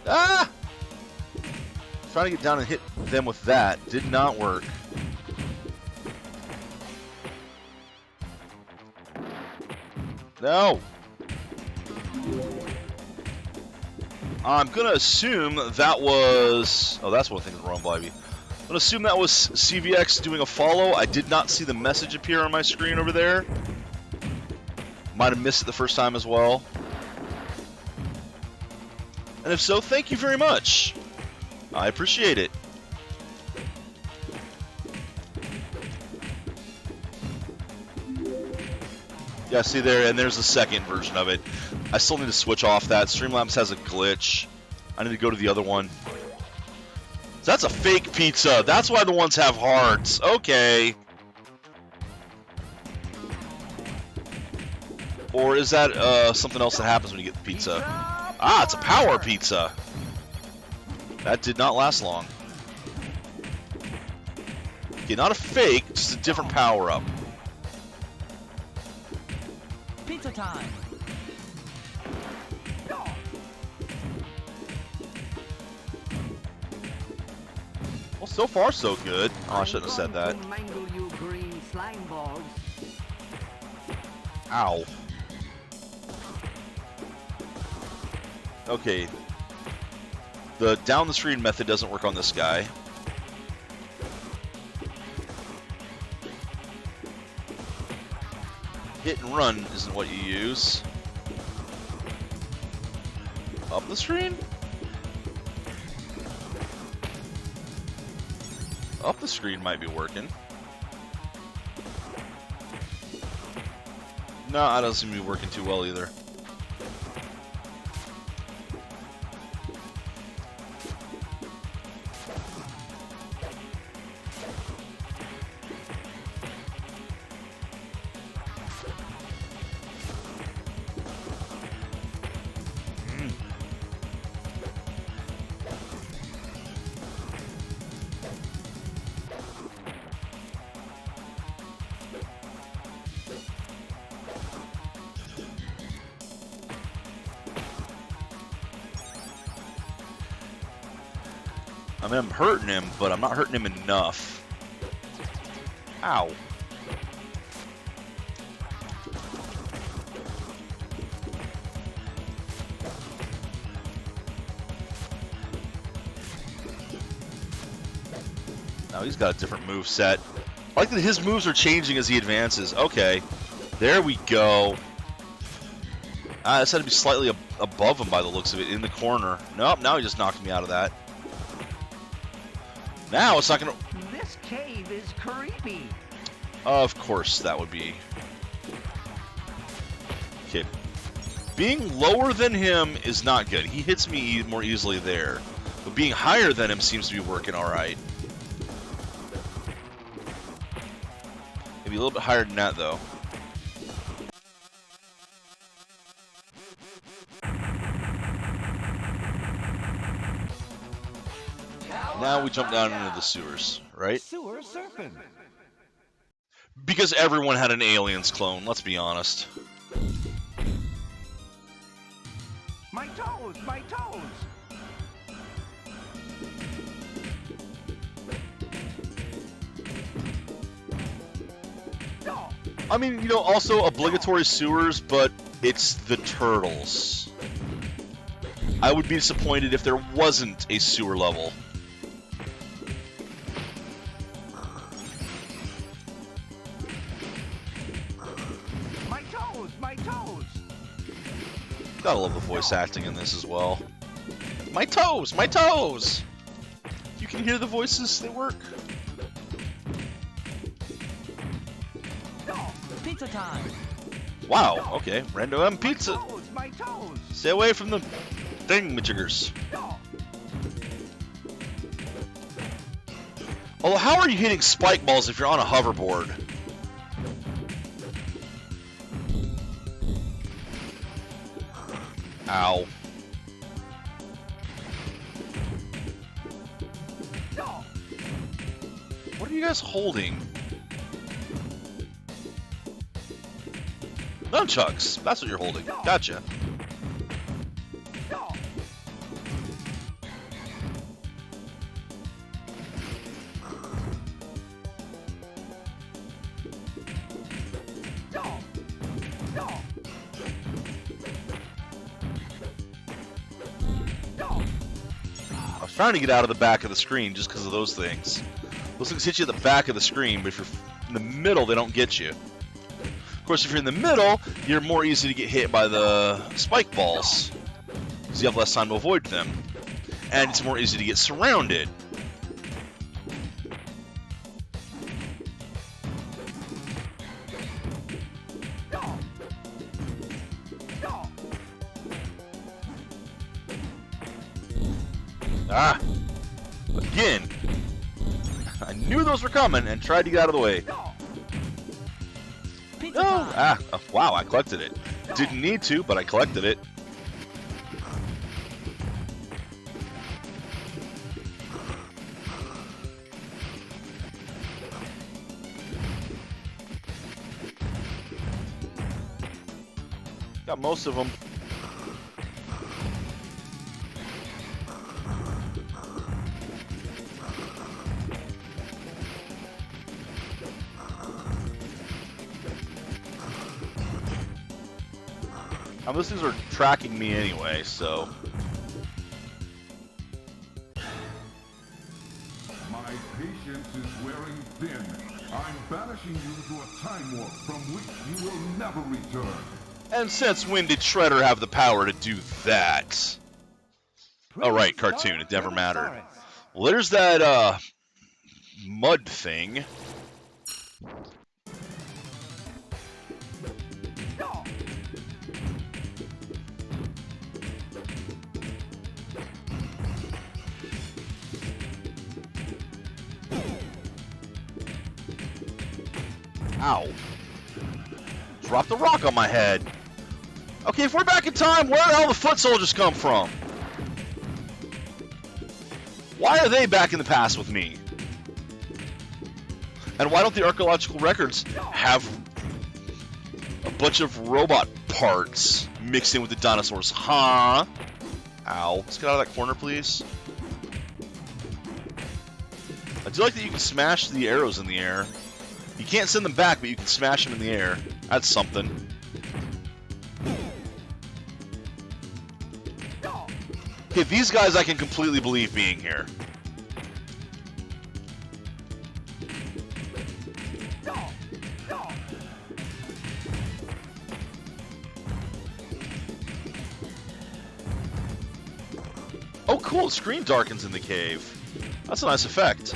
Speaker 1: Ah! Trying to get down and hit them with that did not work. No! I'm gonna assume that was... Oh, that's one thing that's wrong, Blivey. I'm gonna assume that was CVX doing a follow. I did not see the message appear on my screen over there. Might have missed it the first time as well. And if so, thank you very much. I appreciate it. Yeah, see there, and there's the second version of it. I still need to switch off that. Streamlabs has a glitch. I need to go to the other one. So that's a fake pizza. That's why the ones have hearts. Okay. Or is that something else that happens when you get the pizza? Ah, it's a power pizza. That did not last long. Okay, not a fake, just a different power-up.
Speaker 2: Pizza time.
Speaker 1: Well, so far so good. Oh, I shouldn't have said that.
Speaker 3: Mangle you green slime balls.
Speaker 1: Ow. Okay. The down the screen method doesn't work on this guy. Hit and run isn't what you use. Up the screen? Up the screen might be working. No, that doesn't seem to be working too well either. I mean, I'm hurting him, but I'm not hurting him enough. Ow. Now he's got a different move set. I like that his moves are changing as he advances. Okay. There we go. This had to be slightly above him by the looks of it, in the corner. Nope, now he just knocked me out of that. Now it's not gonna...
Speaker 3: This cave is creepy.
Speaker 1: Of course that would be... Okay. Being lower than him is not good. He hits me more easily there. But being higher than him seems to be working alright. Maybe a little bit higher than that, though. Now we jump down into the sewers, right?
Speaker 3: Sewer surfing.
Speaker 1: Because everyone had an Aliens clone, let's be honest.
Speaker 3: My toes, my toes. No.
Speaker 1: I mean, you know, also obligatory sewers, but it's the Turtles. I would be disappointed if there wasn't a sewer level.
Speaker 3: My toes.
Speaker 1: Gotta love the voice acting in this as well. My toes! My toes! You can hear the voices, they work.
Speaker 3: No.
Speaker 2: Pizza time.
Speaker 1: Wow, okay. Random pizza.
Speaker 3: My toes.
Speaker 1: Stay away from the thingamajiggers.
Speaker 3: No.
Speaker 1: Although, how are you hitting spike balls if you're on a hoverboard? Ow.
Speaker 3: No.
Speaker 1: What are you guys holding? Nunchucks. That's what you're holding. Gotcha.
Speaker 3: No. No. No. No.
Speaker 1: I was trying to get out of the back of the screen just because of those things. Those things hit you at the back of the screen, but if you're in the middle, they don't get you. Of course, if you're in the middle, you're more easy to get hit by the spike balls, because you have less time to avoid them. And it's more easy to get surrounded.
Speaker 3: No. No.
Speaker 1: Ah! Again! I knew those were coming and tried to get out of the way.
Speaker 3: No.
Speaker 2: Pizza
Speaker 1: No!
Speaker 2: time.
Speaker 1: Ah! Wow, I collected it. Didn't need to, but I collected it. Got most of them. Those things are tracking me anyway, so
Speaker 4: patience is wearing thin. I'm banishing you to a time warp from which you will never return.
Speaker 1: And since when did Shredder have the power to do that? Oh, right, cartoon. It never mattered. Well, there's that, mud thing. Ow. Dropped the rock on my head. Okay, if we're back in time, where the hell the foot soldiers come from? Why are they back in the past with me? And why don't the archaeological records have a bunch of robot parts mixed in with the dinosaurs? Huh? Ow. Let's get out of that corner, please. I do like that you can smash the arrows in the air. You can't send them back, but you can smash them in the air. That's something. Okay, these guys I can completely believe being here. Oh cool, the screen darkens in the cave. That's a nice effect.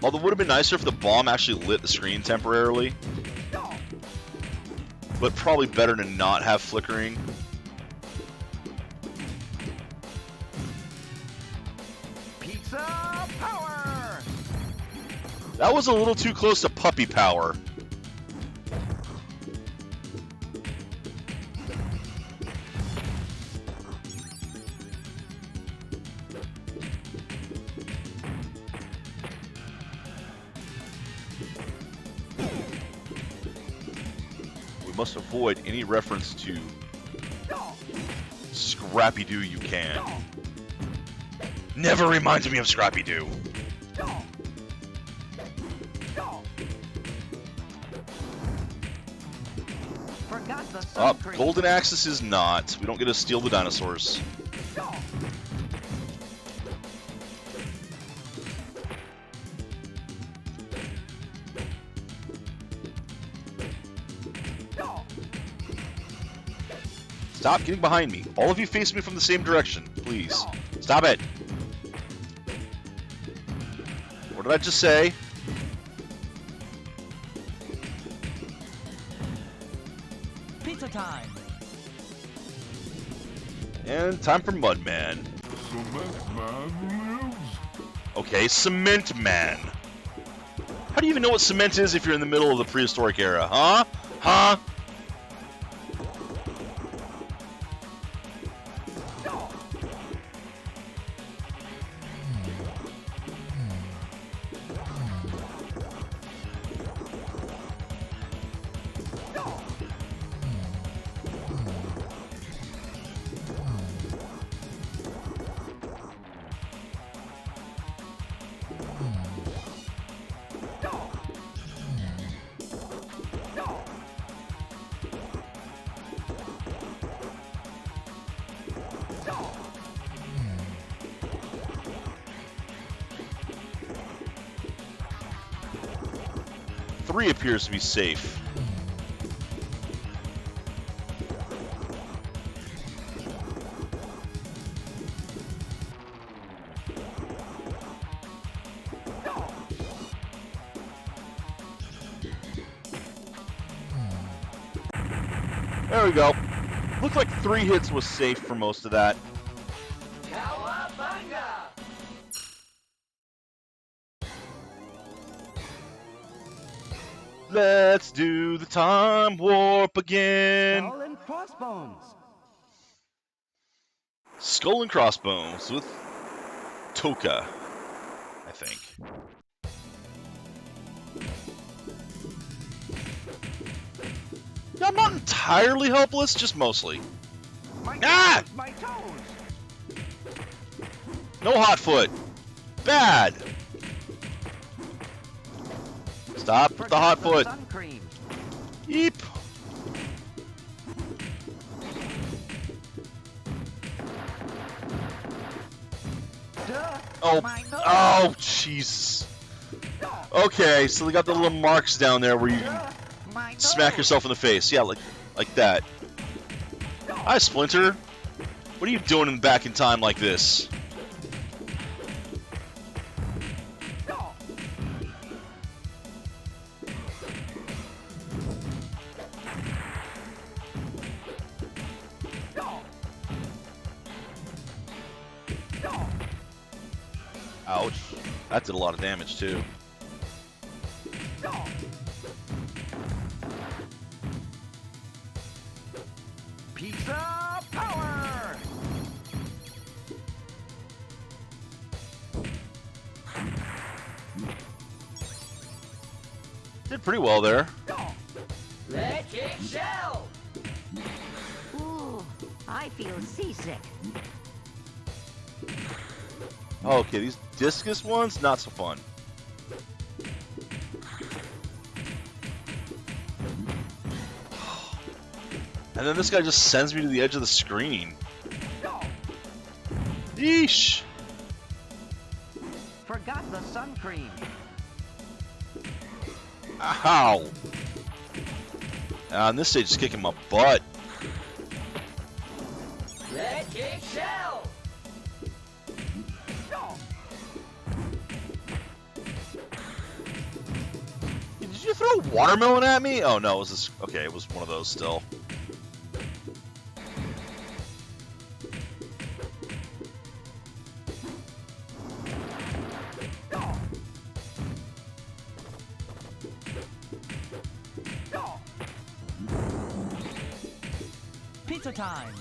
Speaker 1: Although it would have been nicer if the bomb actually lit the screen temporarily. But probably better to not have flickering.
Speaker 3: Pizza power!
Speaker 1: That was a little too close to puppy power. Must avoid any reference to Scrappy-Doo you can. Never reminds me of Scrappy-Doo. Up, Golden Axis is not. We don't get to steal the dinosaurs. Stop getting behind me. All of you face me from the same direction, please. Stop it. What did I just say?
Speaker 2: Pizza time.
Speaker 1: And time for Mudman.
Speaker 4: Cement Man lives?
Speaker 1: Okay, Cement Man. How do you even know what cement is if you're in the middle of the prehistoric era, huh? Huh? Three appears to be safe. There we go. Looked like 3 hits was safe for most of that.
Speaker 3: Cowabunga!
Speaker 1: Let's do the time warp again.
Speaker 3: Skull and crossbones.
Speaker 1: Skull and Crossbones with Toka, I think. Yeah, I'm not entirely helpless, just mostly.
Speaker 3: My
Speaker 1: Ah!
Speaker 3: toes, my toes.
Speaker 1: No hot foot. Bad. Stop with the hot foot.
Speaker 3: Sun cream.
Speaker 1: Yeep.
Speaker 3: Duh.
Speaker 1: Oh,
Speaker 3: My nose.
Speaker 1: oh, Jesus. Okay, so they got the little marks down there where you
Speaker 3: Duh. My nose.
Speaker 1: smack yourself in the face. Yeah, like that. Hi, Splinter. What are you doing back in time like this? Ouch. That did a lot of damage, too.
Speaker 3: Pizza power.
Speaker 1: Did pretty well there.
Speaker 3: Electric shell.
Speaker 5: Ooh, I feel seasick.
Speaker 1: Okay, these discus ones, not so fun. And then this guy just sends me to the edge of the screen. Yeesh!
Speaker 3: Forgot the sun cream.
Speaker 1: Ow! On this stage, is kicking my butt.
Speaker 3: Electric shell.
Speaker 1: Did you throw a watermelon at me? Oh no, it was this. Okay, it was one of those still.
Speaker 3: Pizza time.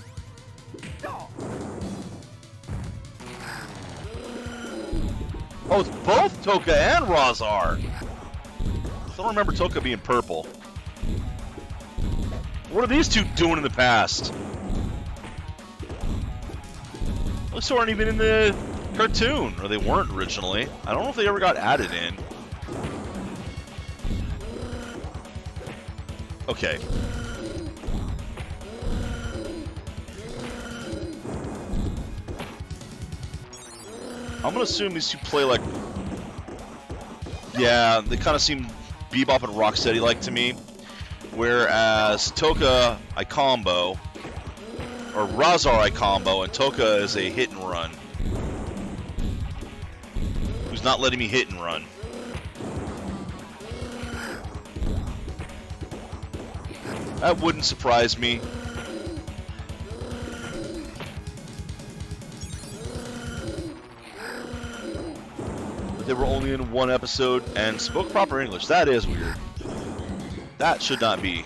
Speaker 1: Oh, it's both Toka and Razar. I don't remember Toka being purple. What are these two doing in the past? Looks like they weren't even in the cartoon, or they weren't originally. I don't know if they ever got added in. Okay. I'm gonna assume these two play like... Yeah, they kind of seem Bebop and Rocksteady-like to me. Whereas Toka, I combo. Or Razar, I combo, and Toka is a hit and run. Who's not letting me hit and run. That wouldn't surprise me. They were only in one episode and spoke proper English. That is weird. That should not be.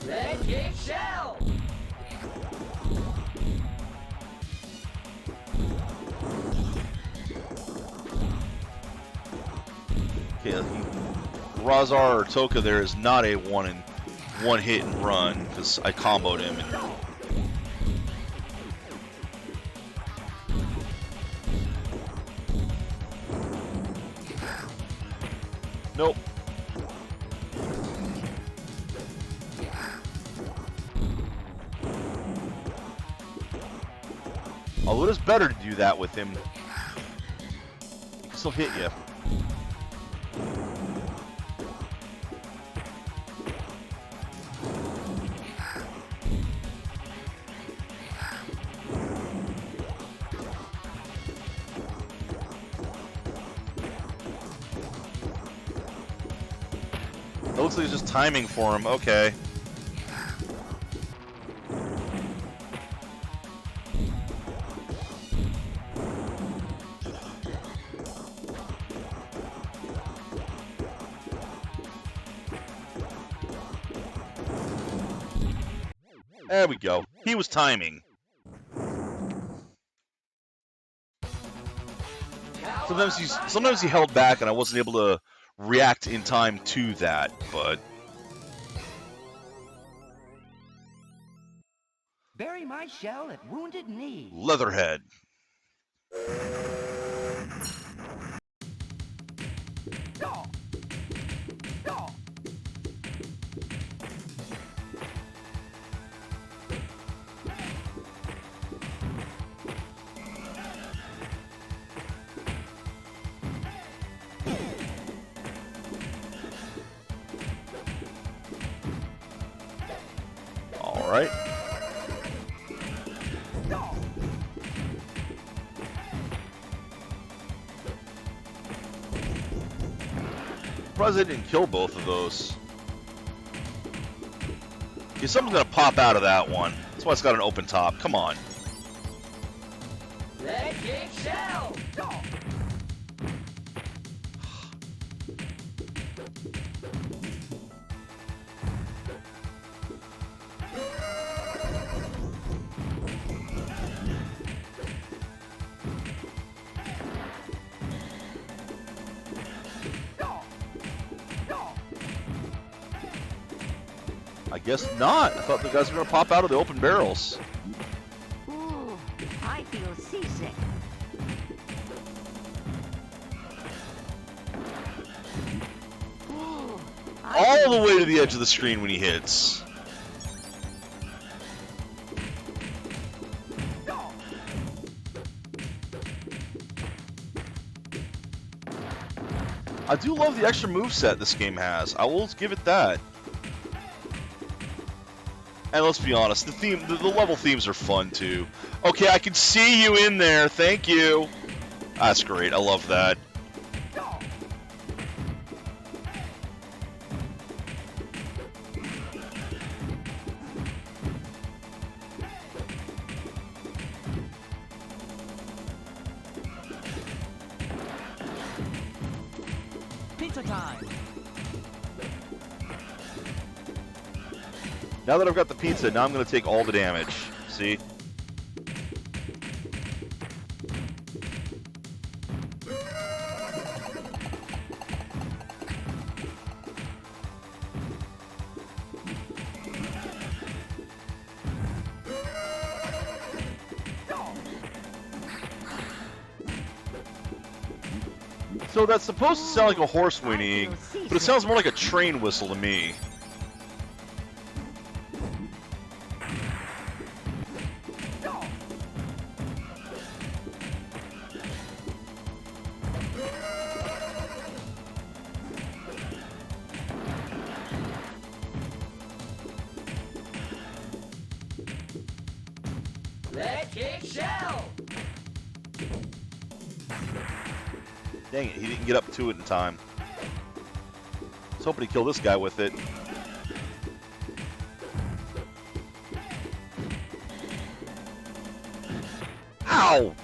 Speaker 3: Electric shell.
Speaker 1: Okay, Razar or Toka there is not a one hit and run because I comboed him. And nope. Although it is better to do that with him. He can still hit you. It looks like it's just timing for him. Okay. There we go. He was timing. Sometimes he held back and I wasn't able to react in time to that, but
Speaker 2: Bury my shell at Wounded Knee.
Speaker 1: Leatherhead. All right. Surprised I didn't kill both of those. Okay, something's gonna pop out of that one. That's why it's got an open top. Come on.
Speaker 3: Leg kick shell.
Speaker 1: I guess not. I thought the guys were gonna pop out of the open barrels.
Speaker 5: Ooh, I feel seasick. Ooh,
Speaker 1: All the way to the edge of the screen when he hits. I do love the extra moveset this game has. I will give it that. And let's be honest, the level themes are fun too. Okay, I can see you in there. Thank you. That's great. I love that.
Speaker 3: Pizza time.
Speaker 1: Now that I've got the pizza, now I'm going to take all the damage. See? So that's supposed to sound like a horse whinnying, but it sounds more like a train whistle to me.
Speaker 3: Leg kick shell.
Speaker 1: Dang it, he didn't get up to it in time. I was hoping to kill this guy with it. Ow!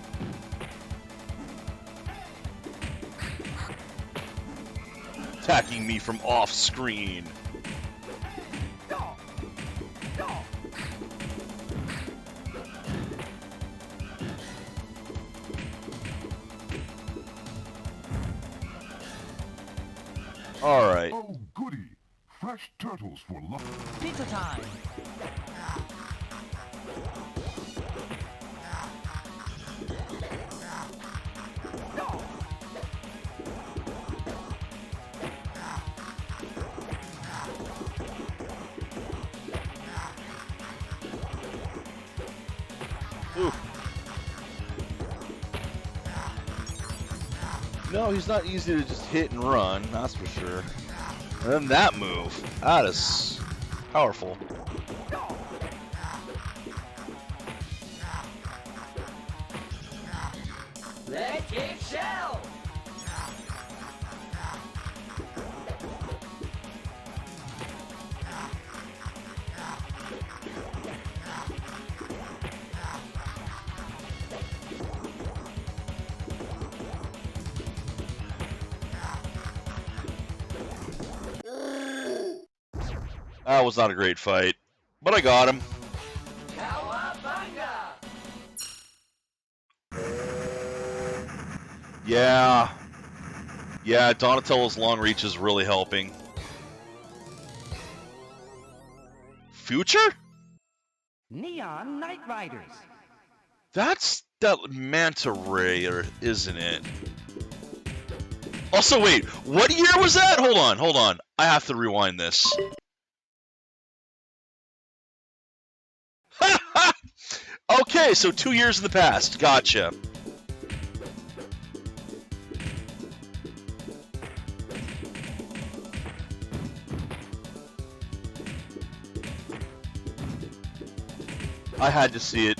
Speaker 1: Attacking me from off screen. All right.
Speaker 4: Oh, goody. Fresh turtles for lunch.
Speaker 3: Pizza time.
Speaker 1: Ooh. No, he's not easy to just hit and run, that's for sure. And then that move, that is powerful.
Speaker 3: Leg kick shell.
Speaker 1: That was not a great fight, but I got him.
Speaker 3: Cowabunga.
Speaker 1: Yeah, Donatello's long reach is really helping. Future?
Speaker 2: Neon Night Riders.
Speaker 1: That's that manta ray, isn't it? Also, wait, what year was that? Hold on. I have to rewind this. Okay, so 2 years in the past. Gotcha. I had to see it.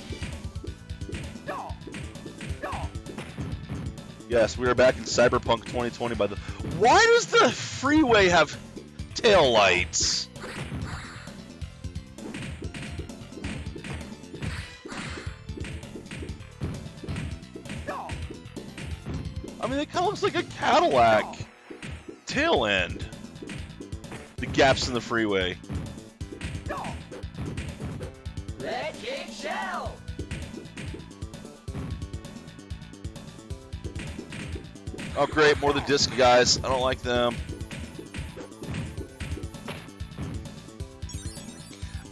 Speaker 1: Yes, we are back in Cyberpunk 2020 by the... Why does the freeway have tail lights? I mean, it kind of looks like a Cadillac tail end. The gaps in the freeway.
Speaker 3: Let's kick shell.
Speaker 1: Oh great, more of the disc guys. I don't like them.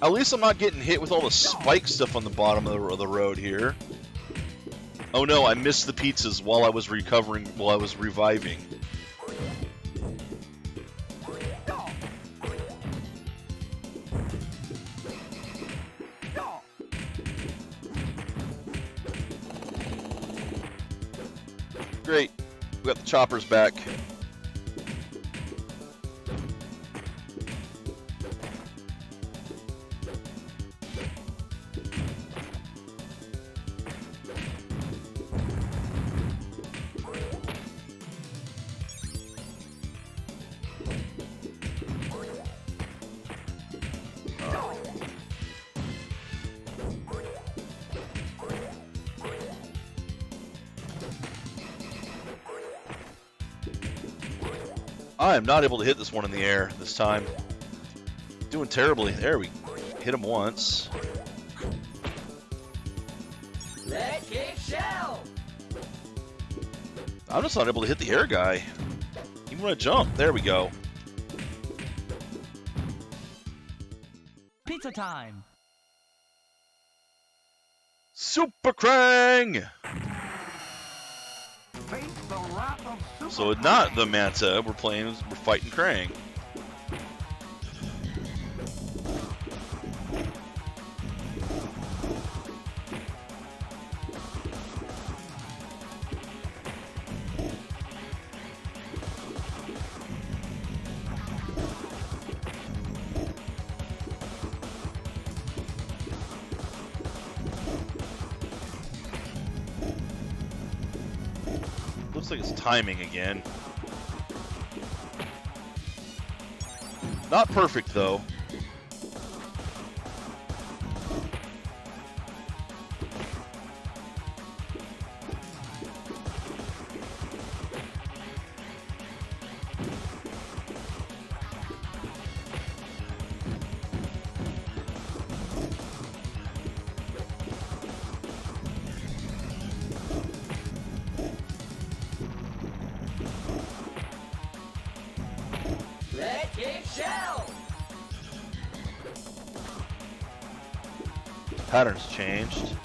Speaker 1: At least I'm not getting hit with all the spike stuff on the bottom of the road here. Oh no, I missed the pizzas while I was reviving. Great. We got the choppers back. I am not able to hit this one in the air this time. Doing terribly. There we hit him once.
Speaker 3: Let's kick shell.
Speaker 1: I'm just not able to hit the air guy. Even when I jump. There we go.
Speaker 3: Pizza time.
Speaker 1: Super Krang!
Speaker 2: Face the wrath of Super
Speaker 1: So not the Manta, we're fighting Krang. Looks like it's timing again. Not perfect though.
Speaker 3: Let's kick shell.
Speaker 1: Pattern's changed.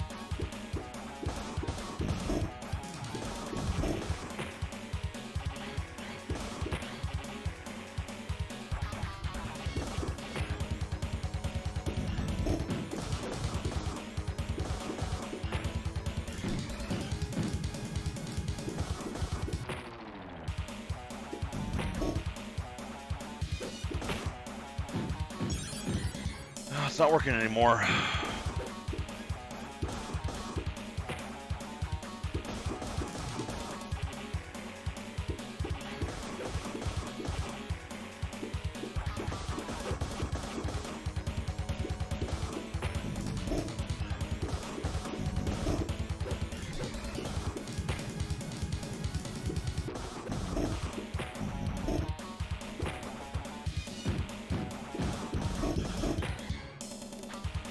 Speaker 1: It's not working anymore.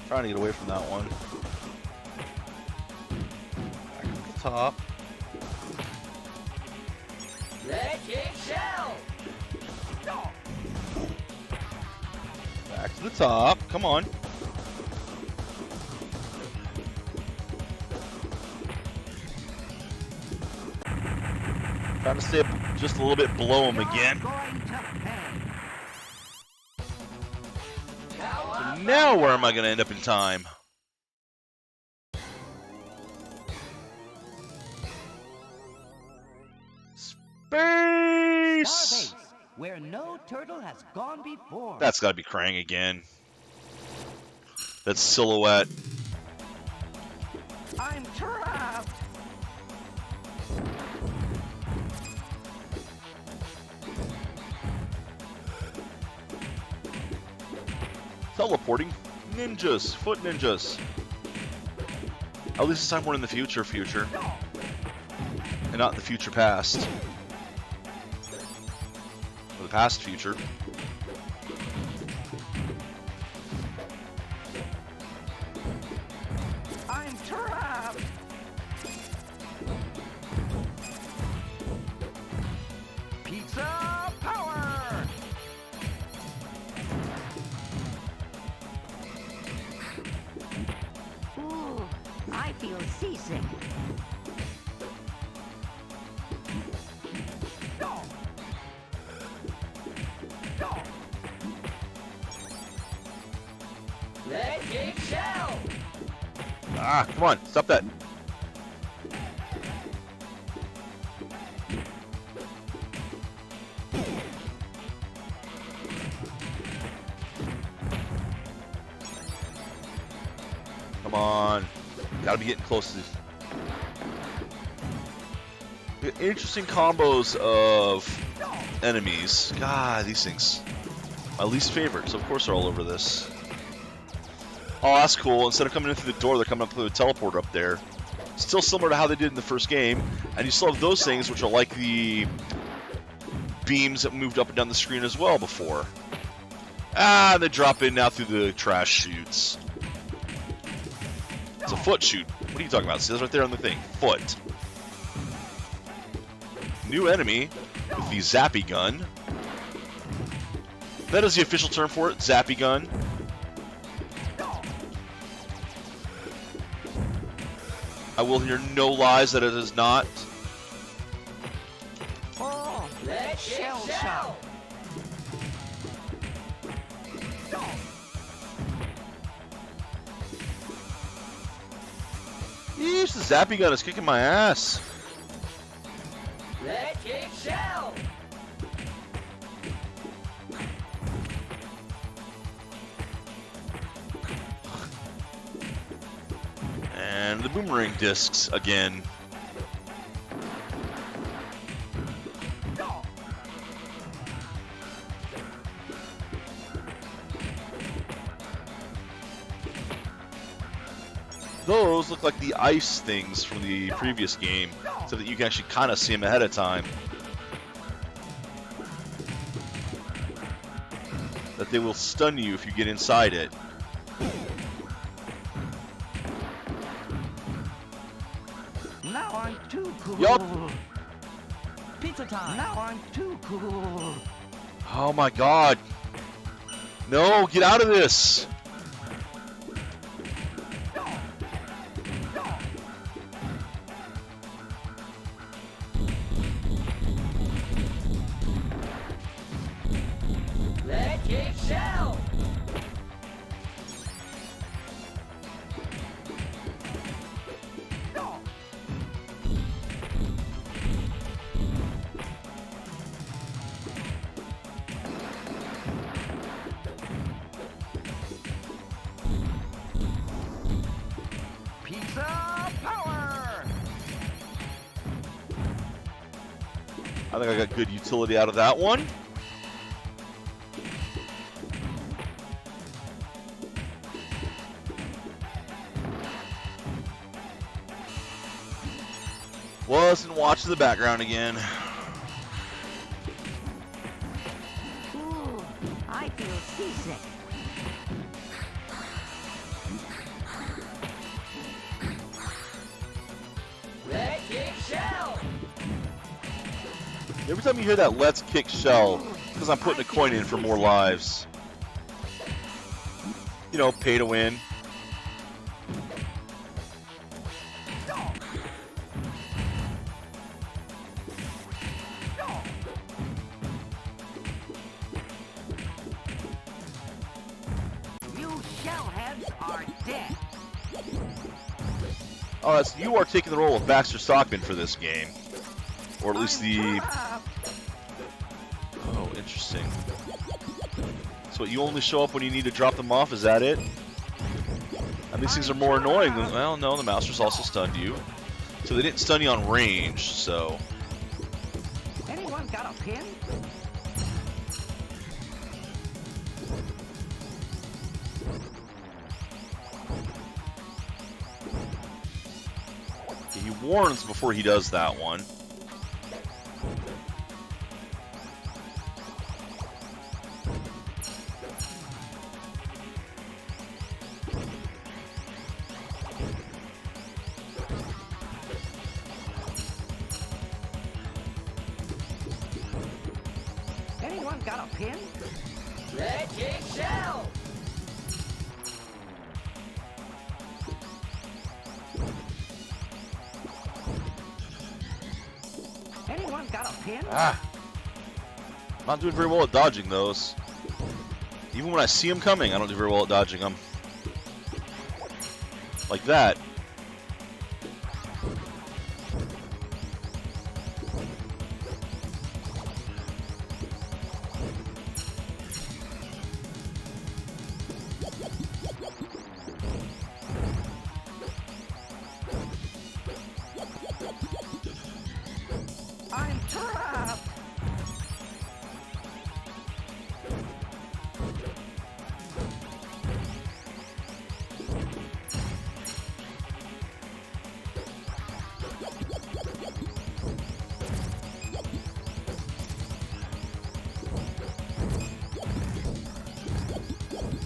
Speaker 1: Trying to get away from that one. Back to the top.
Speaker 3: Let's kick shell.
Speaker 1: Back to the top. Come on. Trying to stay up just a little bit below him again.
Speaker 5: Going to pay.
Speaker 1: So now where am I going to end up in time? Space!
Speaker 2: Starbase, where no turtle has gone before.
Speaker 1: That's got to be Krang again. That silhouette.
Speaker 5: I'm trapped.
Speaker 1: Teleporting ninjas, foot ninjas. At least this time we're in the future, and not the future past, or the past future.
Speaker 5: I'm trapped. Pizza power. Ooh, I feel seasick.
Speaker 3: Leg kick shell.
Speaker 1: Ah, come on, stop that. Come on. Gotta be getting close to this. Interesting combos of enemies. God, these things. My least favorite, so of course they're all over this. Oh, that's cool. Instead of coming in through the door, they're coming up through the teleporter up there. Still similar to how they did in the first game. And you still have those things, which are like the beams that moved up and down the screen as well before. Ah, and they drop in now through the trash chutes. It's a foot chute. What are you talking about? It says right there on the thing. Foot. New enemy with the Zappy Gun. That is the official term for it, Zappy Gun. I will hear no lies that it is not.
Speaker 5: Oh,
Speaker 3: Leg kick
Speaker 5: shell
Speaker 3: shell.
Speaker 5: shock.
Speaker 1: Yeesh, the Zappy Gun is kicking my ass.
Speaker 3: Leg kick shell.
Speaker 1: And the boomerang discs again. Those look like the ice things from the previous game, so that you can actually kind of see them ahead of time. That they will stun you if you get inside it.
Speaker 5: Now I'm too cool.
Speaker 1: Yup.
Speaker 2: Pizza time.
Speaker 5: Now I'm too cool.
Speaker 1: Oh my god. No, get out of this.
Speaker 3: Leg kick shell.
Speaker 5: Pizza power.
Speaker 1: I think I got good utility out of that one. Wasn't watching the background again.
Speaker 5: Ooh, I feel seasick.
Speaker 3: Leg kick shell.
Speaker 1: Every time you hear that "Let's Kick Shell," it's because I'm putting a coin in for more lives. You know, pay to win. Oh, that's, you are taking the role of Baxter Stockman for this game. Or at least the... Oh, interesting. So you only show up when you need to drop them off, is that it? And these things are more annoying than... Well, no, the Masters also stunned you. So they didn't stun you on range, so...
Speaker 5: Anyone got a pin?
Speaker 1: He warns before he does that one.
Speaker 5: Anyone got a pin?
Speaker 3: Red King Shell.
Speaker 5: Anyone got a pin?
Speaker 1: Ah! Not doing very well at dodging those. Even when I see them coming, I don't do very well at dodging them. Like that.
Speaker 5: I'm trapped!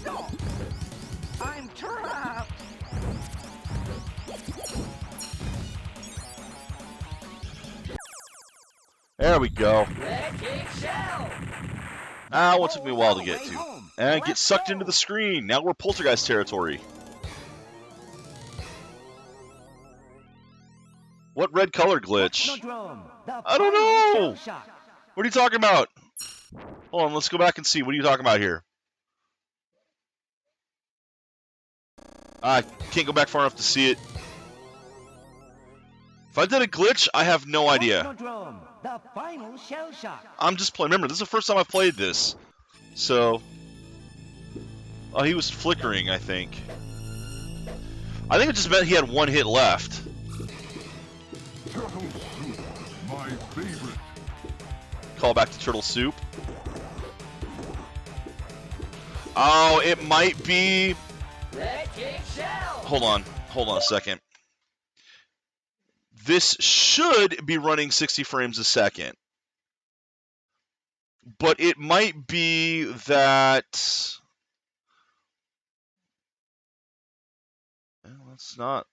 Speaker 5: No! I'm trapped!
Speaker 1: There we go.
Speaker 3: Red King Shell.
Speaker 1: Ah, what took me a while to get to. And get sucked into the screen. Now we're Poltergeist territory. What red color glitch? I don't know. What are you talking about? Hold on, let's go back and see. What are you talking about here? I can't go back far enough to see it. If I did a glitch, I have no idea.
Speaker 5: The final shell shock.
Speaker 1: I'm just playing. Remember, this is the first time I've played this. So... Oh, he was flickering, I think. I think it just meant he had one hit left.
Speaker 4: Turtle soup, my favorite.
Speaker 1: Call back to Turtle Soup. Oh, it might be...
Speaker 3: Red King Shell.
Speaker 1: Hold on a second. This should be running 60 frames a second. But it might be that... Well, that's not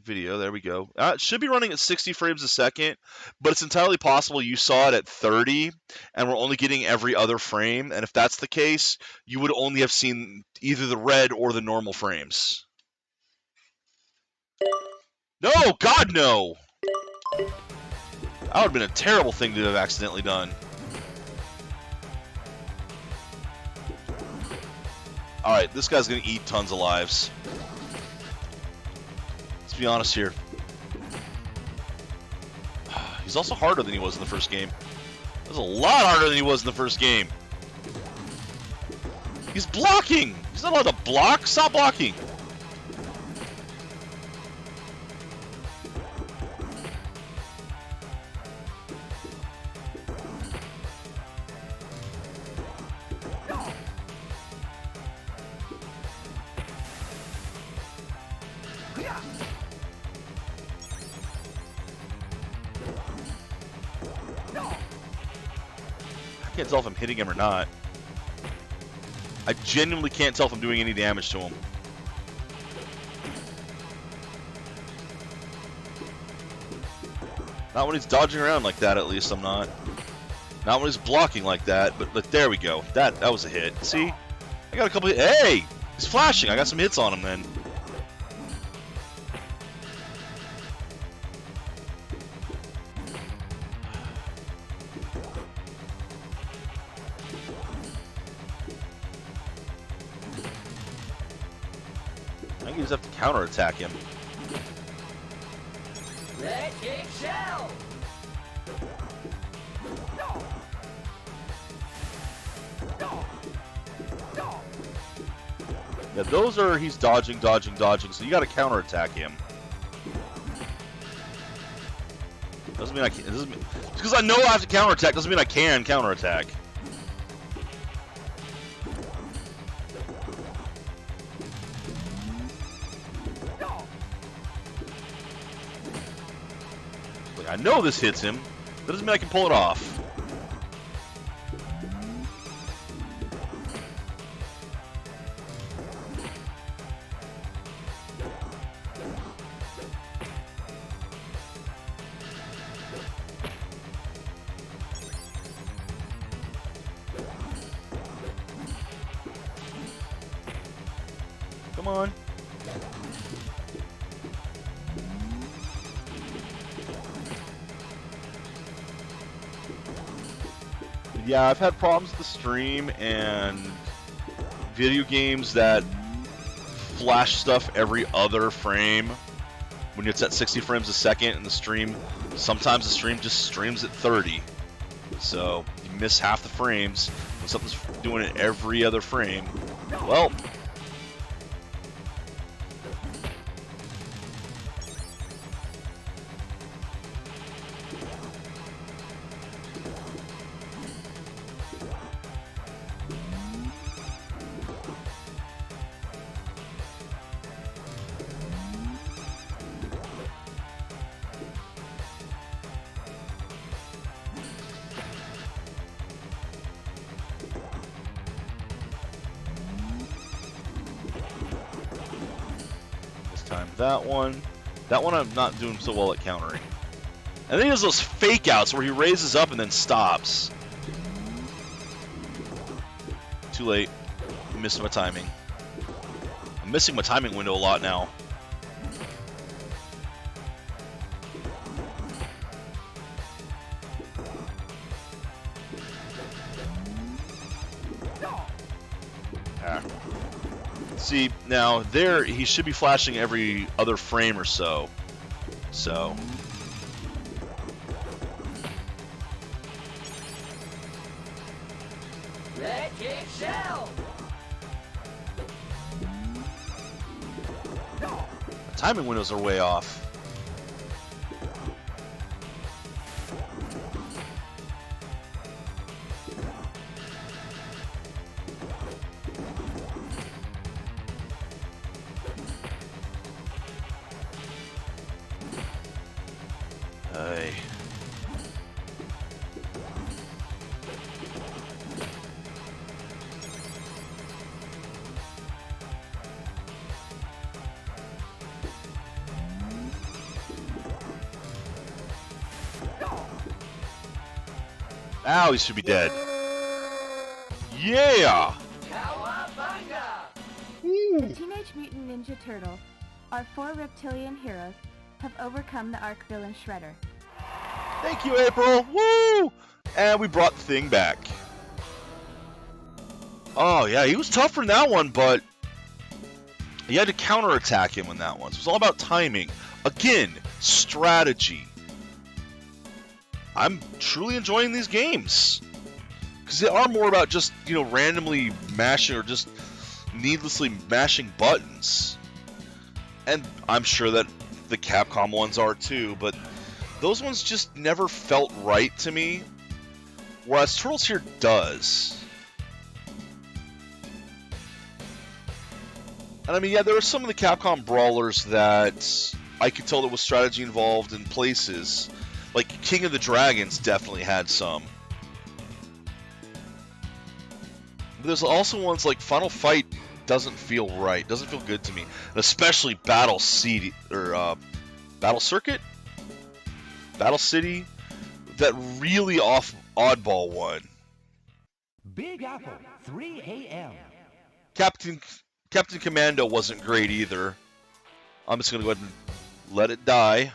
Speaker 1: video. There we go. It should be running at 60 frames a second, but it's entirely possible you saw it at 30, and we're only getting every other frame. And if that's the case, you would only have seen either the red or the normal frames. No! God, no! That would have been a terrible thing to have accidentally done. Alright, this guy's going to eat tons of lives. Let's be honest here. He's also harder than he was in the first game. He was a lot harder than he was in the first game. He's blocking! He's not allowed to block! Stop blocking! I can't tell if I'm hitting him or not. I genuinely can't tell if I'm doing any damage to him. Not when he's dodging around like that, at least I'm not. Not when he's blocking like that, but there we go. That was a hit. See? I got a couple Hey! He's flashing. I got some hits on him then. I think you just have to counterattack him.
Speaker 3: Red Kick Shell.
Speaker 5: No. No. No.
Speaker 1: Yeah, those are, he's dodging, so you gotta counterattack him. Doesn't mean I can, just because I know I have to counterattack doesn't mean I can counterattack.
Speaker 5: No.
Speaker 1: Like, I know this hits him, that doesn't mean I can pull it off. Come on. Yeah, I've had problems with the stream and video games that flash stuff every other frame when it's at 60 frames a second and the stream, sometimes the stream just streams at 30. So you miss half the frames when something's doing it every other frame. Well, that one. That one I'm not doing so well at countering. And then he does those fake outs where he raises up and then stops. Too late. I missed my timing. I'm missing my timing window a lot now. See, now there, he should be flashing every other frame or so. So.
Speaker 3: Red Kick Shell.
Speaker 1: The timing windows are way off. Hey. Ow, he should be dead. Yeah!
Speaker 3: Cowabunga.
Speaker 6: The Teenage Mutant Ninja Turtles, our 4 reptilian heroes, have overcome the Arc villain Shredder.
Speaker 1: Thank you, April! Woo! And we brought the thing back. Oh, yeah, he was tougher in that one, but you had to counterattack him in that one. So it was all about timing. Again, strategy. I'm truly enjoying these games. Because they are more about just, you know, randomly mashing or just needlessly mashing buttons. And I'm sure that the Capcom ones are too, but those ones just never felt right to me. Whereas Turtles here does. And I mean, yeah, there are some of the Capcom brawlers that I could tell there was strategy involved in places. Like King of the Dragons definitely had some. But there's also ones like Final Fight doesn't feel right, doesn't feel good to me. And especially Battle City, or Battle Circuit? Battle City? That really oddball one.
Speaker 5: Big Apple, 3 a.m.
Speaker 1: Captain Commando wasn't great either. I'm just going to go ahead and let it die.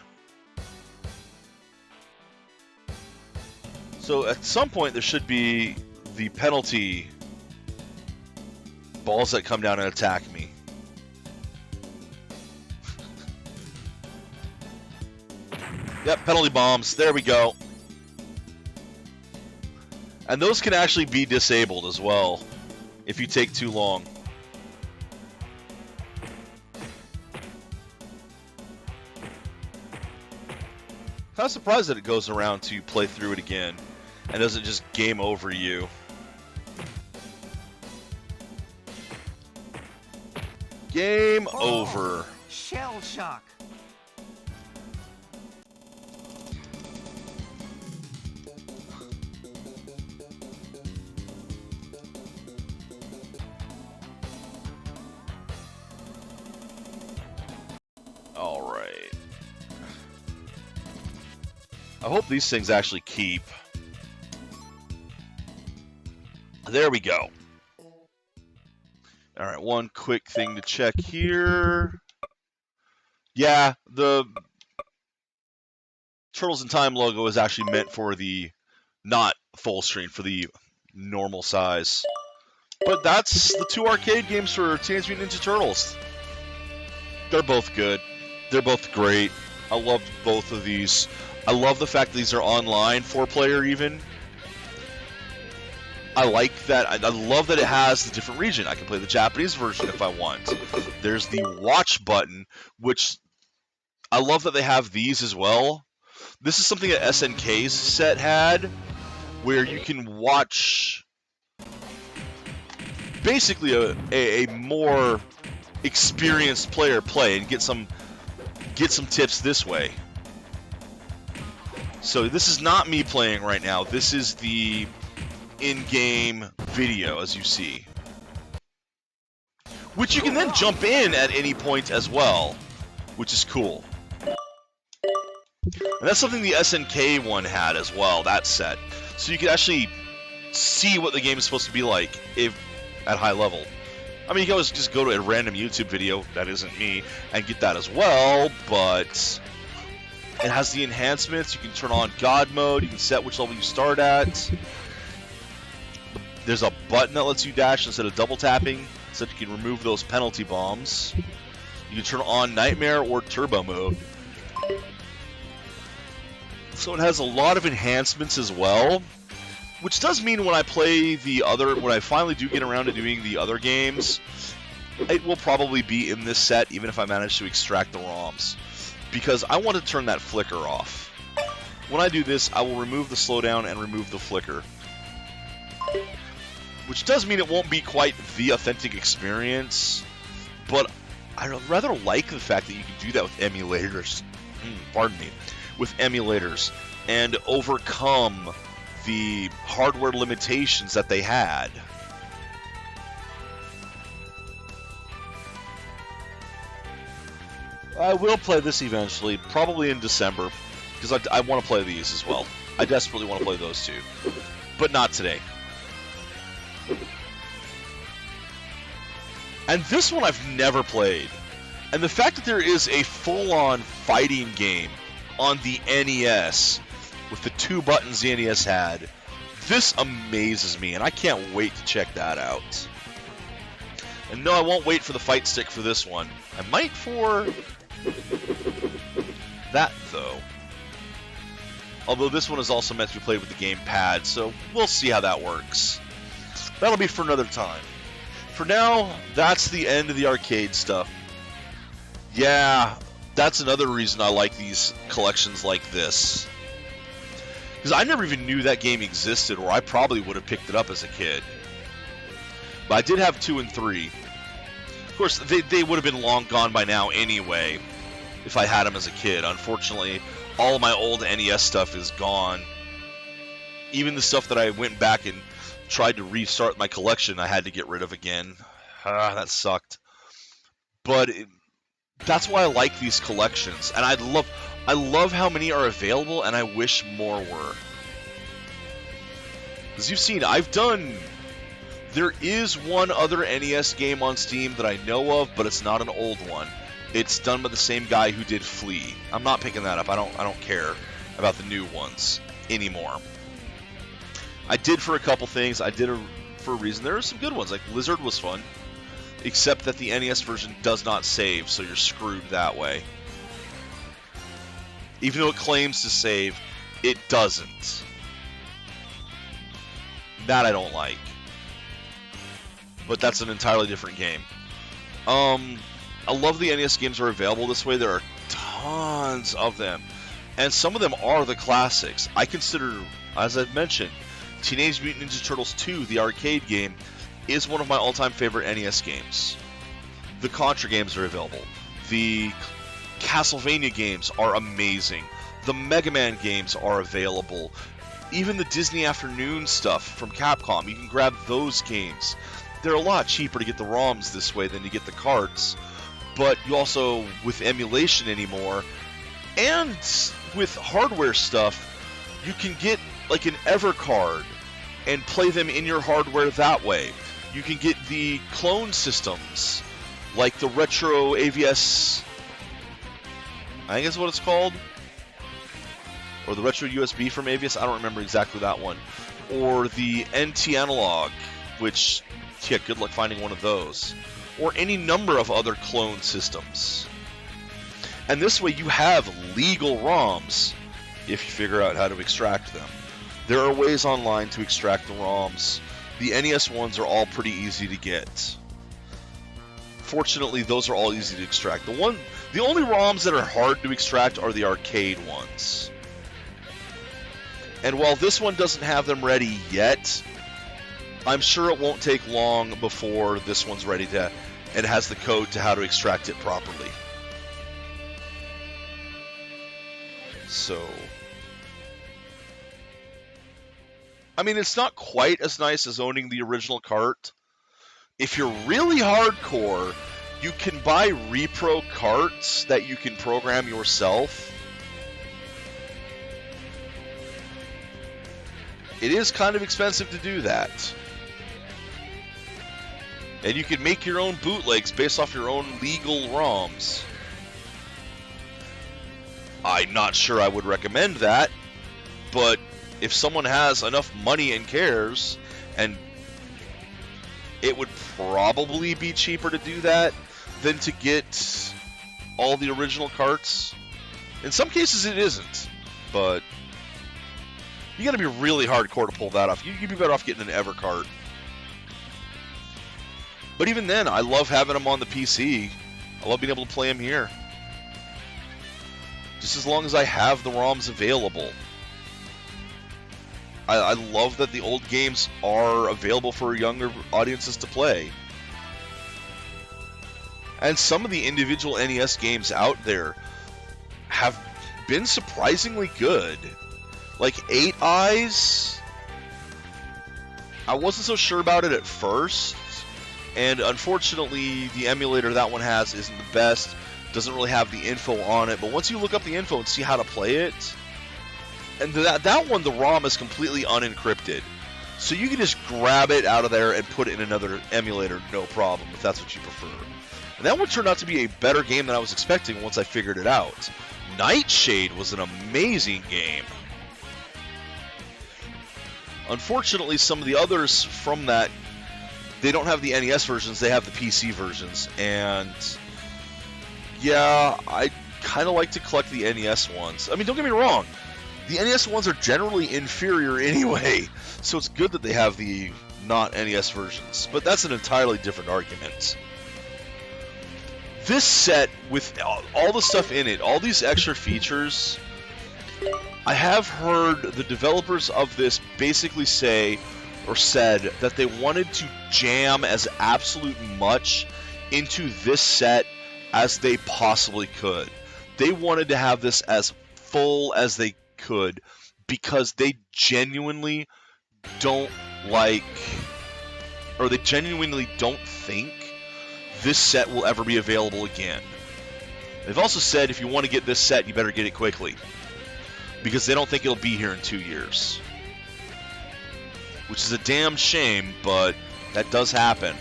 Speaker 1: So at some point there should be the penalty balls that come down and attack me. Yep, penalty bombs. There we go. And those can actually be disabled as well if you take too long. Kind of surprised that it goes around to play through it again and doesn't just game over you. Game over.
Speaker 2: Shell shock.
Speaker 1: Alright. I hope these things actually keep. There we go. Alright, one quick thing to check here. Yeah, the Turtles in Time logo is actually meant for the not full screen, for the normal size. But that's the 2 arcade games for Teenage Mutant Ninja Turtles. They're both good. They're both great. I love both of these. I love the fact that these are online, 4-player even. I like that. I love that it has the different region. I can play the Japanese version if I want. There's the watch button, which I love that they have these as well. This is something that SNK's set had, where you can watch basically a more experienced player play and get some tips this way. So this is not me playing right now. This is the in-game video, as you see, which you can then jump in at any point as well, which is cool. And that's something the SNK one had as well, that set. So you can actually see what the game is supposed to be like if at high level. I mean, you can always just go to a random YouTube video, that isn't me, and get that as well, but it has the enhancements. You can turn on God mode, you can set which level you start at. There's a button that lets you dash instead of double tapping, so that you can remove those penalty bombs. You can turn on Nightmare or Turbo mode. So it has a lot of enhancements as well, which does mean when I play when I finally do get around to doing the other games, it will probably be in this set, even if I manage to extract the ROMs, because I want to turn that flicker off. When I do this, I will remove the slowdown and remove the flicker, which does mean it won't be quite the authentic experience, but I rather like the fact that you can do that with emulators. Pardon me. With emulators and overcome the hardware limitations that they had. I will play this eventually, probably in December, because I want to play these as well. I desperately want to play those too, but not today. And this one I've never played. And the fact that there is a full-on fighting game on the NES with the 2 buttons the NES had, this amazes me, and I can't wait to check that out. And no, I won't wait for the fight stick for this one. I might for that, though. Although this one is also meant to be played with the gamepad, so we'll see how that works. That'll be for another time. For now, that's the end of the arcade stuff. Yeah, that's another reason I like these collections like this. Because I never even knew that game existed, or I probably would have picked it up as a kid. But I did have 2 and 3. Of course, they would have been long gone by now anyway, if I had them as a kid. Unfortunately, all of my old NES stuff is gone. Even the stuff that I went back and tried to restart my collection, I had to get rid of again. That sucked. But that's why I like these collections, and I love how many are available, and I wish more were. As you've seen, there is one other NES game on Steam that I know of, but it's not an old one. It's done by the same guy who did Flea. I'm not picking that up. I don't care about the new ones anymore. I did for a couple things. I did for a reason. There are some good ones, like Lizard was fun, except that the NES version does not save, so you're screwed that way. Even though it claims to save, it doesn't. That I don't like. But that's an entirely different game. I love the NES games are available this way. There are tons of them. And some of them are the classics. I consider, as I've mentioned, Teenage Mutant Ninja Turtles 2, the arcade game, is one of my all-time favorite NES games. The Contra games are available. The Castlevania games are amazing. The Mega Man games are available. Even the Disney Afternoon stuff from Capcom, you can grab those games. They're a lot cheaper to get the ROMs this way than to get the carts. But you also, with emulation anymore, and with hardware stuff, you can get like an EverCard and play them in your hardware that way. You can get the clone systems, like the Retro AVS, I think that's what it's called, or the Retro USB from AVS, I don't remember exactly that one, or the NT Analog, which, yeah, good luck finding one of those, or any number of other clone systems. And this way you have legal ROMs if you figure out how to extract them. There are ways online to extract the ROMs. The NES ones are all pretty easy to get. Fortunately, those are all easy to extract. The only ROMs that are hard to extract are the arcade ones. And while this one doesn't have them ready yet, I'm sure it won't take long before this one's ready to, and has the code to how to extract it properly. So, I mean, it's not quite as nice as owning the original cart. If you're really hardcore, you can buy repro carts that you can program yourself. It is kind of expensive to do that. And you can make your own bootlegs based off your own legal ROMs. I'm not sure I would recommend that, but if someone has enough money and cares, and it would probably be cheaper to do that than to get all the original carts. In some cases it isn't, but you gotta be really hardcore to pull that off. You'd be better off getting an EverCart. But even then, I love having them on the PC. I love being able to play them here. Just as long as I have the ROMs available. I love that the old games are available for younger audiences to play. And some of the individual NES games out there have been surprisingly good. Like 8 Eyes, I wasn't so sure about it at first, and unfortunately the emulator that one has isn't the best, doesn't really have the info on it, but once you look up the info and see how to play it, and that one, the ROM is completely unencrypted, so you can just grab it out of there and put it in another emulator, no problem, if that's what you prefer. And that one turned out to be a better game than I was expecting once I figured it out. Nightshade was an amazing game. Unfortunately, some of the others from that, they don't have the NES versions, they have the PC versions, and yeah, I kind of like to collect the NES ones. I mean, don't get me wrong, the NES ones are generally inferior anyway, so it's good that they have the not NES versions, but that's an entirely different argument. This set, with all the stuff in it, all these extra features, I have heard the developers of this basically say, or said, that they wanted to jam as absolute much into this set as they possibly could. They wanted to have this as full as they could because they genuinely don't like, or they genuinely don't think this set will ever be available again. They've also said if you want to get this set, you better get it quickly, because they don't think it'll be here in 2 years. Which is a damn shame, but that does happen.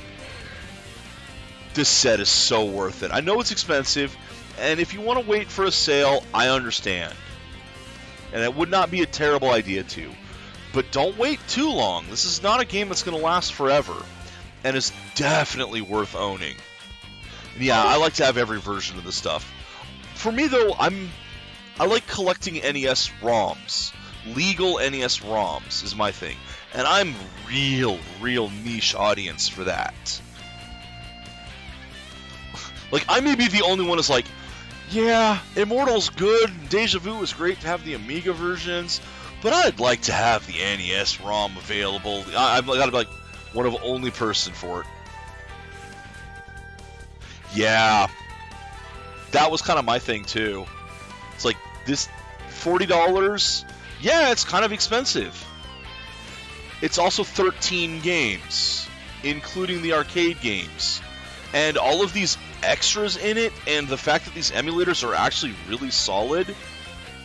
Speaker 1: This set is so worth it. I know it's expensive, and if you want to wait for a sale, I understand. And it would not be a terrible idea to. But don't wait too long. This is not a game that's going to last forever, and is definitely worth owning. And yeah, I like to have every version of this stuff. For me, though, I'm I like collecting NES ROMs. Legal NES ROMs is my thing. And I'm real niche audience for that. Like, I may be the only one who's like, yeah, Immortal's good, Deja Vu is great to have the Amiga versions, but I'd like to have the NES ROM available. I've got to be like one of only person for it. Yeah, that was kind of my thing too. It's like, this $40, yeah, it's kind of expensive. It's also 13 games, including the arcade games. And all of these extras in it, and the fact that these emulators are actually really solid,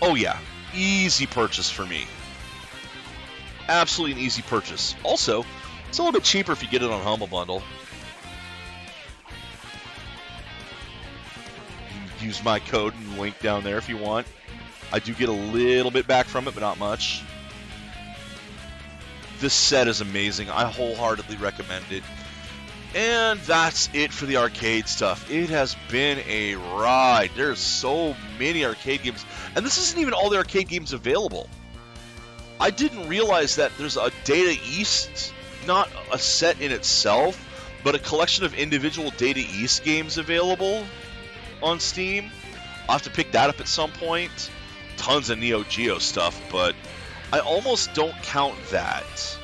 Speaker 1: oh yeah, easy purchase for me. Absolutely an easy purchase. Also, it's a little bit cheaper if you get it on Humble Bundle. You can use my code and link down there if you want. I do get a little bit back from it, but not much. This set is amazing. I wholeheartedly recommend it. And that's it for the arcade stuff. It has been a ride. There's so many arcade games. And this isn't even all the arcade games available. I didn't realize that there's a Data East, not a set in itself, but a collection of individual Data East games available on Steam. I'll have to pick that up at some point. Tons of Neo Geo stuff, but I almost don't count that.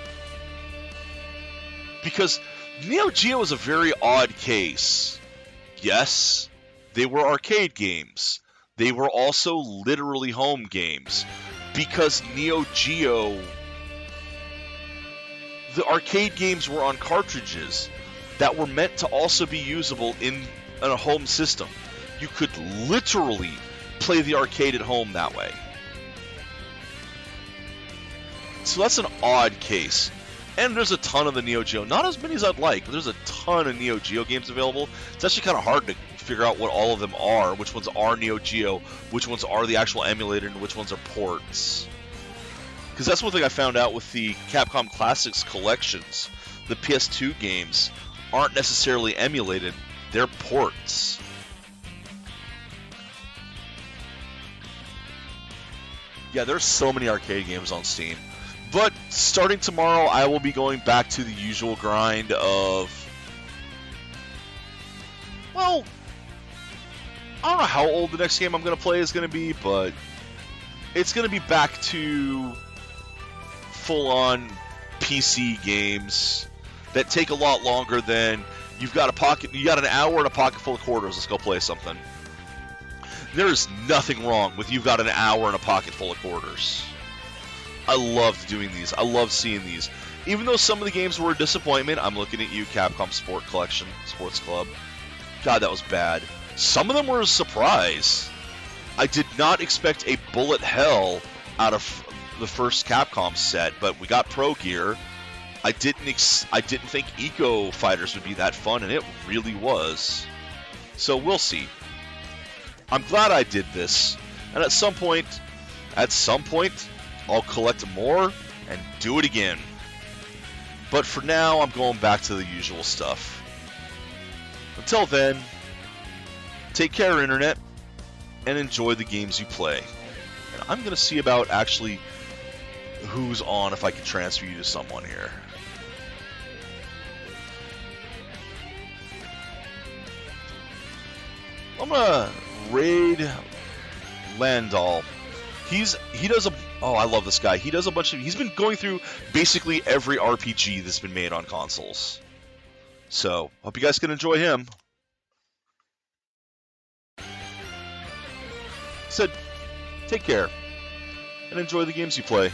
Speaker 1: Because Neo Geo is a very odd case. Yes, they were arcade games. They were also literally home games. Because Neo Geo, the arcade games were on cartridges that were meant to also be usable in a home system. You could literally play the arcade at home that way. So that's an odd case. And there's a ton of the Neo Geo. Not as many as I'd like, but there's a ton of Neo Geo games available. It's actually kind of hard to figure out what all of them are, which ones are Neo Geo, which ones are the actual emulator, and which ones are ports. Because that's one thing I found out with the Capcom Classics collections. The PS2 games aren't necessarily emulated, they're ports. Yeah, there's so many arcade games on Steam. But starting tomorrow, I will be going back to the usual grind of, well, I don't know how old the next game I'm going to play is going to be, but it's going to be back to full-on PC games that take a lot longer than you got an hour and a pocket full of quarters, let's go play something. There is nothing wrong with you've got an hour and a pocket full of quarters. I loved doing these. I love seeing these. Even though some of the games were a disappointment, I'm looking at you, Capcom Sports Club. God, that was bad. Some of them were a surprise. I did not expect a bullet hell out of the first Capcom set, but we got Pro Gear. I didn't think Eco Fighters would be that fun, and it really was. So we'll see. I'm glad I did this, and at some point, I'll collect more and do it again. But for now, I'm going back to the usual stuff. Until then, take care, Internet, and enjoy the games you play. And I'm going to see about actually who's on, if I can transfer you to someone here. I'm going to raid Landal. He does a... Oh, I love this guy. He does a bunch of... He's been going through basically every RPG that's been made on consoles. So, hope you guys can enjoy him. Said, take care, and enjoy the games you play.